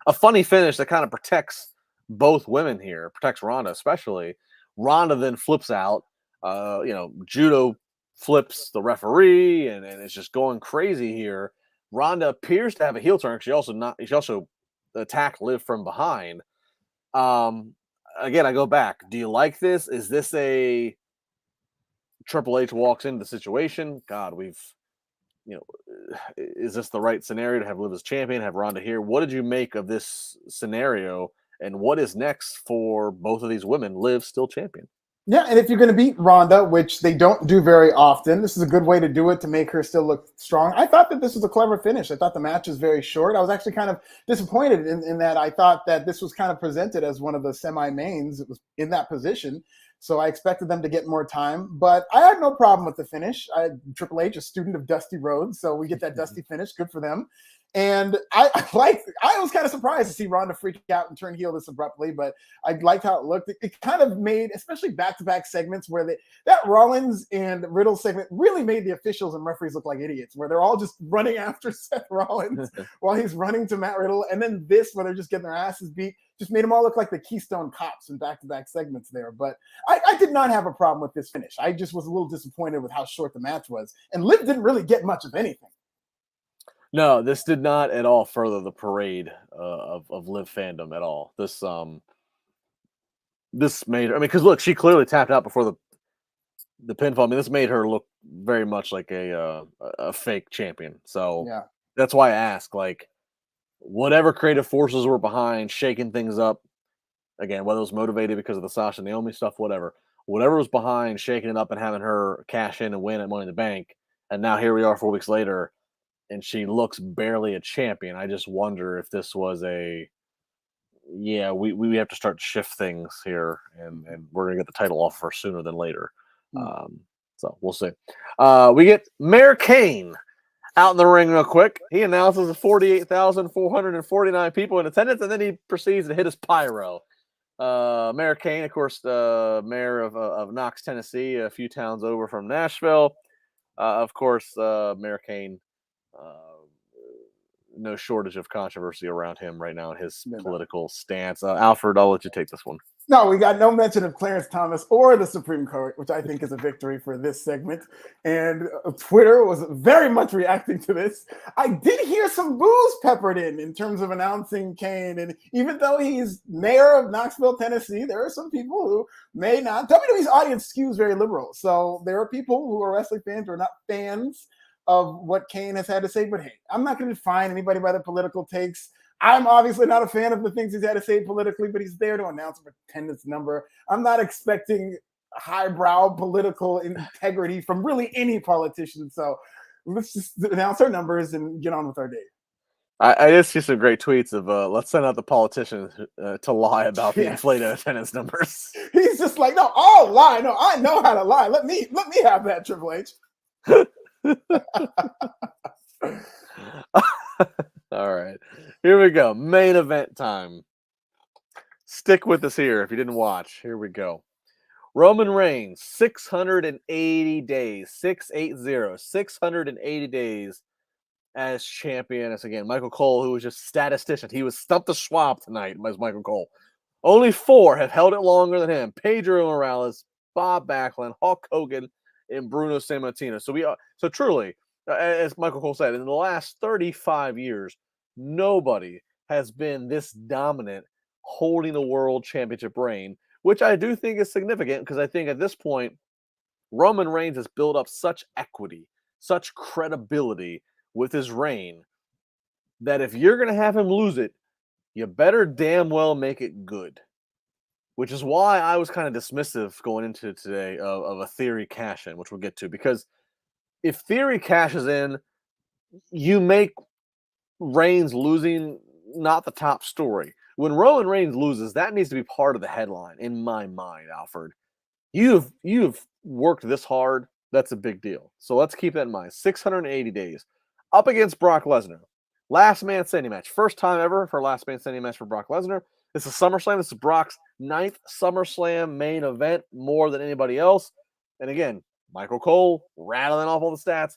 a funny finish that kind of protects both women here, protects Ronda especially. Ronda then flips out. Judo flips the referee, and it's just going crazy here. Ronda appears to have a heel turn. She also attacked Liv from behind. Again, I go back. Do you like this? Is this a Triple H walks into the situation? God, is this the right scenario to have Liv as champion, have Ronda here? What did you make of this scenario, and what is next for both of these women? Liv still champion. Yeah, and if you're going to beat Ronda, which they don't do very often, this is a good way to do it to make her still look strong. I thought that this was a clever finish. I thought the match was very short. I was actually kind of disappointed in that I thought that this was kind of presented as one of the semi-mains. It was in that position, so I expected them to get more time. But I had no problem with the finish. Triple H, a student of Dusty Rhodes, so we get that Dusty finish. Good for them. And I was kind of surprised to see Ronda freak out and turn heel this abruptly, but I liked how it looked. It kind of made, especially back-to-back segments where that Rollins and Riddle segment really made the officials and referees look like idiots, where they're all just running after Seth Rollins while he's running to Matt Riddle. And then this, where they're just getting their asses beat, just made them all look like the Keystone Cops in back-to-back segments there. But I did not have a problem with this finish. I just was a little disappointed with how short the match was. And Liv didn't really get much of anything. No, this did not at all further the parade of Liv fandom at all. This made her, because look, she clearly tapped out before the pinfall. I mean, this made her look very much like a fake champion. So yeah, that's why I ask, like, whatever creative forces were behind shaking things up, again, whether it was motivated because of the Sasha and Naomi stuff, whatever was behind shaking it up and having her cash in and win at Money in the Bank, and now here we are 4 weeks later, and she looks barely a champion. I just wonder if this was we have to start to shift things here, and we're going to get the title off her sooner than later. So we'll see. We get Mayor Kane out in the ring real quick. He announces 48,449 people in attendance, and then he proceeds to hit his pyro. Mayor Kane, of course, the mayor of Knox, Tennessee, a few towns over from Nashville. Of course, Mayor Kane, no shortage of controversy around him right now in his political stance. Alfred, I'll let you take this one. No, we got no mention of Clarence Thomas or the Supreme Court, which I think is a victory for this segment. And Twitter was very much reacting to this. I did hear some boos peppered in terms of announcing Kane. And even though he's mayor of Knoxville, Tennessee, there are some people who may not. WWE's audience skews very liberal. So there are people who are wrestling fans who are not fans of what Kane has had to say. But hey, I'm not going to define anybody by their political takes. I'm obviously not a fan of the things he's had to say politically, but he's there to announce an attendance number. I'm not expecting highbrow political integrity from really any politician. So let's just announce our numbers and get on with our day. I just see some great tweets of let's send out the politicians to lie about the inflated attendance numbers. He's just like, no, I'll lie. No, I know how to lie. Let me have that, Triple H. All right, here we go. Main event time. Stick with us here if you didn't watch. Here we go. Roman Reigns, 680 days, 680 days as champion. As again, Michael Cole, who was just statistician. He was stumped the swab tonight as Michael Cole. Only 4 have held it longer than him. Pedro Morales, Bob Backlund, Hulk Hogan, and Bruno Sammartino. So truly, as Michael Cole said, in the last 35 years, nobody has been this dominant holding a world championship reign, which I do think is significant because I think at this point, Roman Reigns has built up such equity, such credibility with his reign that if you're going to have him lose it, you better damn well make it good. Which is why I was kind of dismissive going into today of a Theory cash-in, which we'll get to, because if Theory cashes in, you make Reigns losing not the top story. When Roman Reigns loses, that needs to be part of the headline in my mind, Alfred. You've worked this hard. That's a big deal. So let's keep that in mind. 680 days. up against Brock Lesnar. Last man standing match. First time ever for last man standing match for Brock Lesnar. This is SummerSlam. This is Brock's 9th SummerSlam main event, more than anybody else. And again, Michael Cole rattling off all the stats.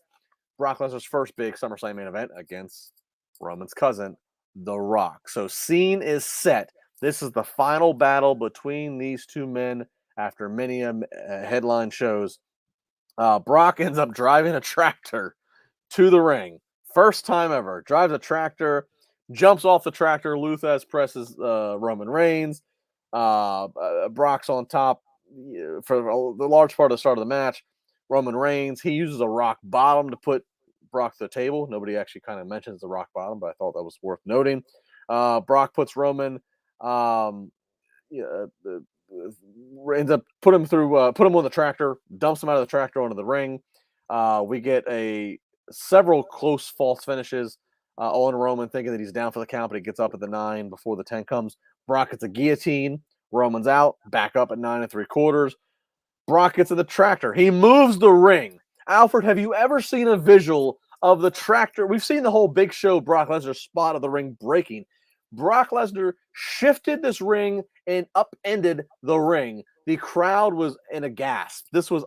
Brock Lesnar's first big SummerSlam main event against Roman's cousin, The Rock. So scene is set. This is the final battle between these two men after many headline shows. Brock ends up driving a tractor to the ring. First time ever. Drives a tractor, jumps off the tractor. Luthez presses Roman Reigns. Brock's on top for the large part of the start of the match. Roman Reigns, he uses a rock bottom to put Brock to the table. Nobody actually kind of mentions the rock bottom, but I thought that was worth noting. Brock puts Roman, ends up put him on the tractor, dumps him out of the tractor onto the ring. We get several close false finishes on Roman, thinking that he's down for the count, but he gets up at the 9 before the 10 comes. Brock gets a guillotine. Roman's out, back up at 9 3/4. Brock gets in the tractor. He moves the ring. Alfred, have you ever seen a visual of the tractor? We've seen the whole Big Show Brock Lesnar spot of the ring breaking. Brock Lesnar shifted this ring and upended the ring. The crowd was in a gasp. This was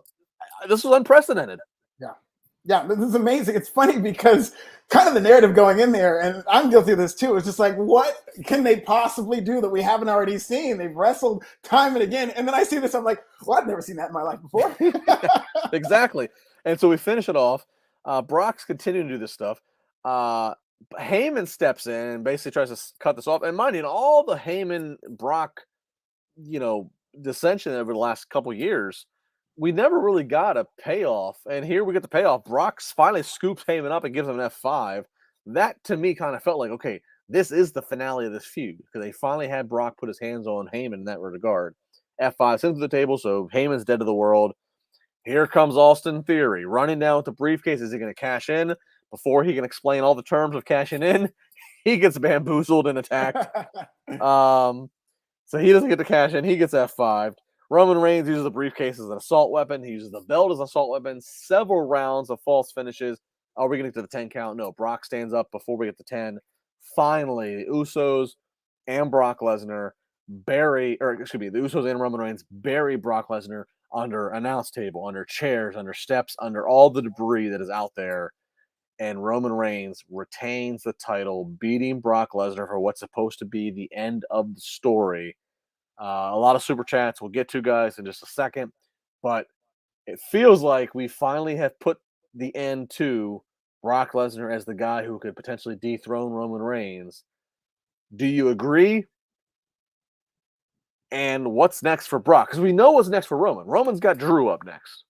unprecedented. Yeah, this is amazing. It's funny because kind of the narrative going in there, and I'm guilty of this too, it's just like, what can they possibly do that we haven't already seen? They've wrestled time and again. And then I see this, I'm like, well, I've never seen that in my life before. Exactly. And so we finish it off. Brock's continuing to do this stuff. Heyman steps in and basically tries to cut this off. And mind you, all the Heyman-Brock, dissension over the last couple of years, we never really got a payoff. And here we get the payoff. Brock finally scoops Heyman up and gives him an F5. That, to me, kind of felt like, okay, this is the finale of this feud because they finally had Brock put his hands on Heyman in that regard. F5 sends to the table, so Heyman's dead to the world. Here comes Austin Theory running down with the briefcase. Is he going to cash in? Before he can explain all the terms of cashing in, he gets bamboozled and attacked. So he doesn't get to cash in. He gets F5'd. Roman Reigns uses the briefcase as an assault weapon. He uses the belt as an assault weapon. Several rounds of false finishes. Are we going to get to the 10 count? No. Brock stands up before we get to 10. Finally, the Usos and Brock Lesnar the Usos and Roman Reigns bury Brock Lesnar under announce table, under chairs, under steps, under all the debris that is out there. And Roman Reigns retains the title, beating Brock Lesnar for what's supposed to be the end of the story. A lot of super chats we'll get to, guys, in just a second. But it feels like we finally have put the end to Brock Lesnar as the guy who could potentially dethrone Roman Reigns. Do you agree? And what's next for Brock? Because we know what's next for Roman. Roman's got Drew up next.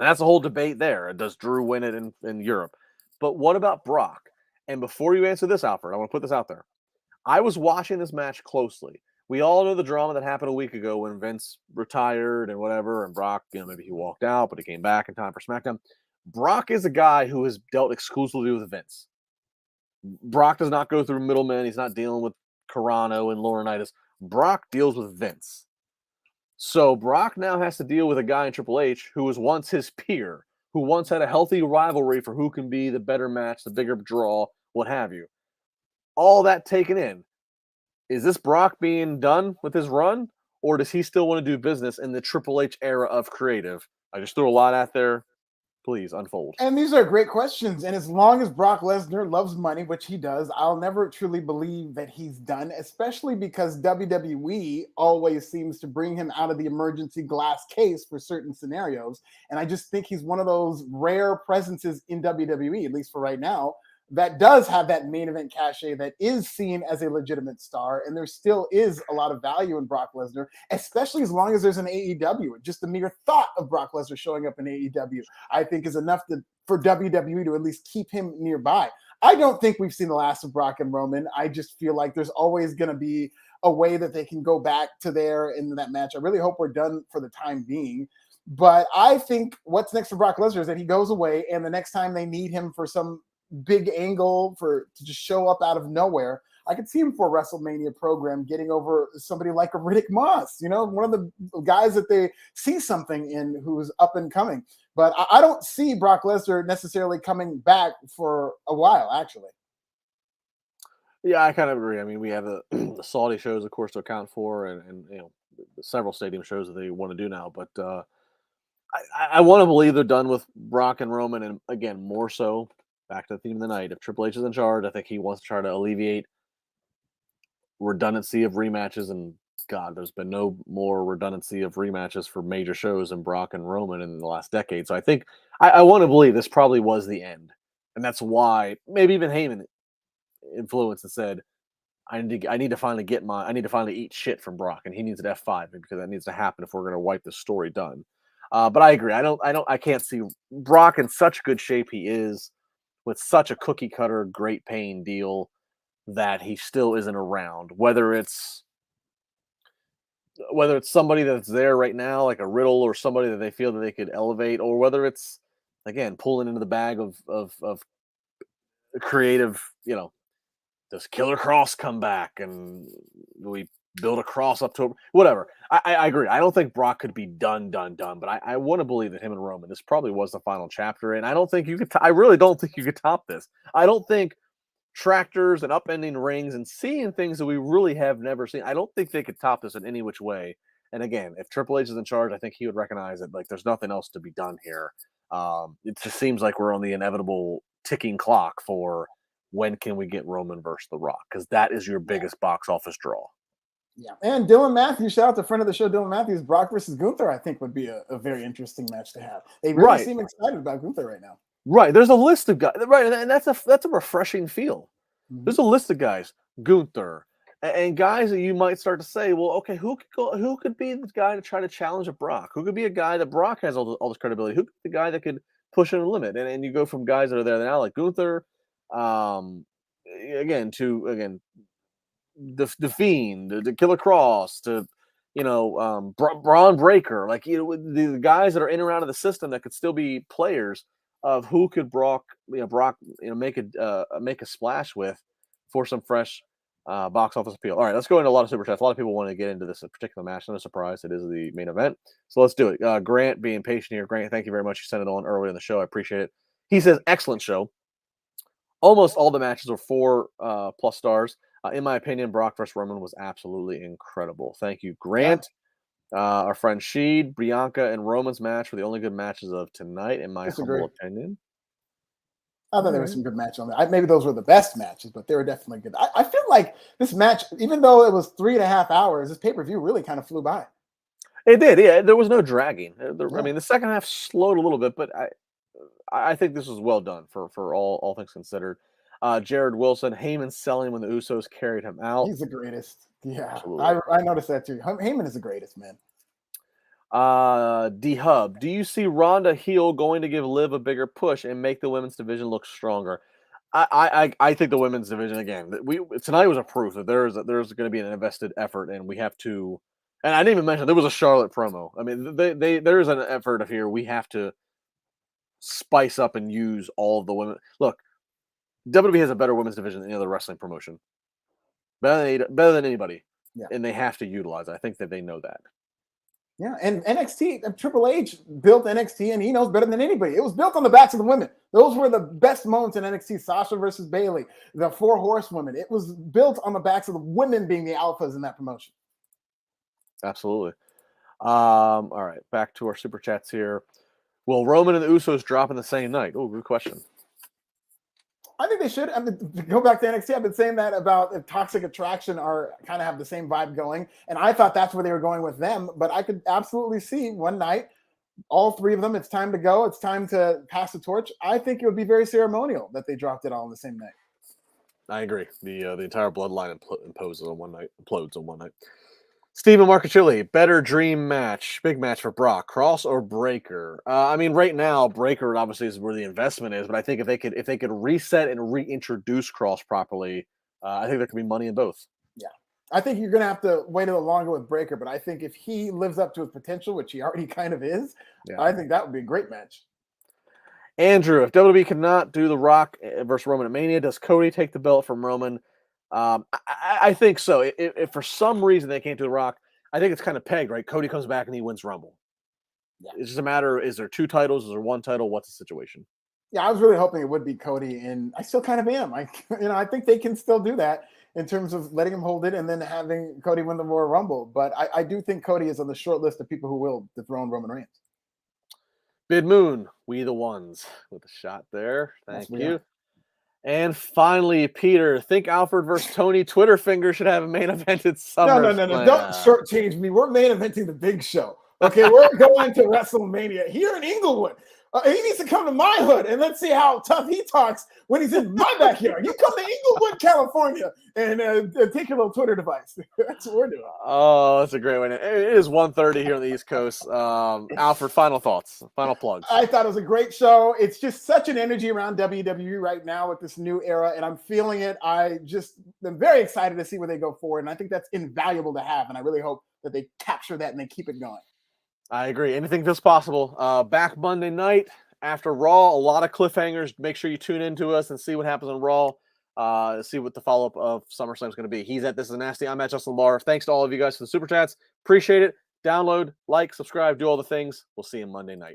And that's a whole debate there. Does Drew win it in Europe? But what about Brock? And before you answer this, Alfred, I want to put this out there. I was watching this match closely. We all know the drama that happened a week ago when Vince retired and whatever, and Brock, maybe he walked out, but he came back in time for SmackDown. Brock is a guy who has dealt exclusively with Vince. Brock does not go through middlemen. He's not dealing with Carrano and Laurinaitis. Brock deals with Vince. So Brock now has to deal with a guy in Triple H who was once his peer, who once had a healthy rivalry for who can be the better match, the bigger draw, what have you. All that taken in. Is this Brock being done with his run, or does he still want to do business in the Triple H era of creative? I just threw a lot out there. Please unfold. And these are great questions. And as long as Brock Lesnar loves money, which he does, I'll never truly believe that he's done, especially because WWE always seems to bring him out of the emergency glass case for certain scenarios. And I just think he's one of those rare presences in WWE, at least for right now, that does have that main event cachet that is seen as a legitimate star. And there still is a lot of value in Brock Lesnar, especially as long as there's an AEW. Just the mere thought of Brock Lesnar showing up in AEW, I think is enough for WWE to at least keep him nearby. I don't think we've seen the last of Brock and Roman. I just feel like there's always going to be a way that they can go back to there in that match. I really hope we're done for the time being. But I think what's next for Brock Lesnar is that he goes away, and the next time they need him for some big angle to just show up out of nowhere, I could see him for a WrestleMania program getting over somebody like a Riddick Moss, one of the guys that they see something in who's up and coming. But I don't see Brock Lesnar necessarily coming back for a while, actually. Yeah, I kind of agree. I mean, we have the Saudi shows, of course, to account for, and several stadium shows that they want to do now. But I want to believe they're done with Brock and Roman, and again, more so back to the theme of the night. If Triple H is in charge, I think he wants to try to alleviate redundancy of rematches. And God, there's been no more redundancy of rematches for major shows than Brock and Roman in the last decade. So I think I want to believe this probably was the end, and that's why maybe even Heyman influenced and said, I need to finally eat shit from Brock, and he needs an F5 because that needs to happen if we're going to wipe this story done. But I agree. I can't see Brock in such good shape he is with such a cookie cutter, great paying deal that he still isn't around. Whether it's somebody that's there right now, like a Riddle, or somebody that they feel that they could elevate, or whether it's again pulling into the bag of creative, does Killer Cross come back and we build a cross up to whatever? I agree. I don't think Brock could be done, but I want to believe that him and Roman, this probably was the final chapter. And I don't think you could, I really don't think you could top this. I don't think tractors and upending rings and seeing things that we really have never seen, I don't think they could top this in any which way. And again, if Triple H is in charge, I think he would recognize that like there's nothing else to be done here. It just seems like we're on the inevitable ticking clock for when can we get Roman versus The Rock? Because that is your biggest box office draw. Yeah. And Dylan Matthews, shout out to friend of the show, Dylan Matthews. Brock versus Gunther, I think, would be a very interesting match to have. They really seem excited about Gunther right now. Right. There's a list of guys. Right. And that's a refreshing feel. Mm-hmm. There's a list of guys, Gunther, and guys that you might start to say, well, okay, who could be the guy to try to challenge a Brock? Who could be a guy that Brock has all this credibility? Who could be the guy that could push in a limit? And you go from guys that are there now, like Gunther, again, the Fiend, the Killer Cross, to Braun Breaker, like the guys that are in and out of the system that could still be players of who could Brock make a splash with for some fresh box office appeal. All right, let's go into a lot of super chats. A lot of people want to get into this particular match. No surprise, it is the main event. So let's do it. Grant being patient here. Grant, thank you very much. You sent it on earlier in the show. I appreciate it. He says, excellent show. Almost all the matches are 4+ stars. In my opinion, Brock vs. Roman was absolutely incredible. Thank you, Grant. Our friend Sheed, Bianca, and Roman's match were the only good matches of tonight, in my humble opinion. I thought there was some good matches on there. Maybe those were the best matches, but they were definitely good. I feel like this match, even though it was 3.5 hours, this pay-per-view really kind of flew by. It did, yeah. There was no dragging. I mean, the second half slowed a little bit, but I think this was well done for all things considered. Jared Wilson, Heyman selling when the Usos carried him out. He's the greatest. Yeah, I noticed that too. Heyman is the greatest, man. D-Hub, do you see Ronda heel going to give Liv a bigger push and make the women's division look stronger? I think the women's division, again, tonight was a proof that there's going to be an invested effort, and we have to. And I didn't even mention there was a Charlotte promo. I mean, there's an effort of here. We have to spice up and use all of the women. Look, WWE has a better women's division than any other wrestling promotion. Better than anybody. Yeah. And they have to utilize it. I think that they know that. Yeah, and NXT, Triple H built NXT, and he knows better than anybody. It was built on the backs of the women. Those were the best moments in NXT. Sasha versus Bayley, the 4 horsewomen. It was built on the backs of the women being the alphas in that promotion. Absolutely. All right, back to our super chats here. Will Roman and the Usos drop in the same night? Oh, good question. I think they should. I mean, go back to NXT. I've been saying that about if Toxic Attraction are kind of have the same vibe going, and I thought that's where they were going with them. But I could absolutely see one night, all 3 of them. It's time to go. It's time to pass the torch. I think it would be very ceremonial that they dropped it all on the same night. I agree. The entire bloodline implodes on one night. Stephen Marcachilli, better dream match, big match for Brock, Cross or Breaker? I mean, right now, Breaker obviously is where the investment is, but I think if they could reset and reintroduce Cross properly, I think there could be money in both. Yeah, I think you're going to have to wait a little longer with Breaker, but I think if he lives up to his potential, which he already kind of is, I think that would be a great match. Andrew, if WWE cannot do The Rock versus Roman at Mania, does Cody take the belt from Roman? I think so. If for some reason they can't do The Rock, I think it's kind of pegged, right? Cody comes back and he wins Rumble. It's just a matter of, is there 2 titles? Is there 1 title? What's the situation? Yeah, I was really hoping it would be Cody, and I still kind of am. I think they can still do that in terms of letting him hold it and then having Cody win the Royal Rumble. But I do think Cody is on the short list of people who will dethrone Roman Reigns. Bid Moon, we the ones with a shot there. Thank you. And finally, Peter, think Alfred versus Tony Twitter Finger should have a main event at SummerSlam. No. Don't shortchange me. We're main eventing the big show. Okay, we're going to WrestleMania here in Inglewood. He needs to come to my hood, and let's see how tough he talks when he's in my backyard. You come to Inglewood, California, and take your little Twitter device. That's what we're doing. Oh, that's a great one. It is 1:30 here on the East Coast. Alfred, final thoughts, final plugs. I thought it was a great show. It's just such an energy around WWE right now with this new era, and I'm feeling it. I'm very excited to see where they go forward, and I think that's invaluable to have, and I really hope that they capture that and they keep it going. I agree. Anything feels possible. Back Monday night after Raw, a lot of cliffhangers. Make sure you tune into us and see what happens on Raw. See what the follow-up of SummerSlam is going to be. He's at This Is Nasty. I'm at Justin LaBar. Thanks to all of you guys for the Super Chats. Appreciate it. Download, like, subscribe, do all the things. We'll see you Monday night.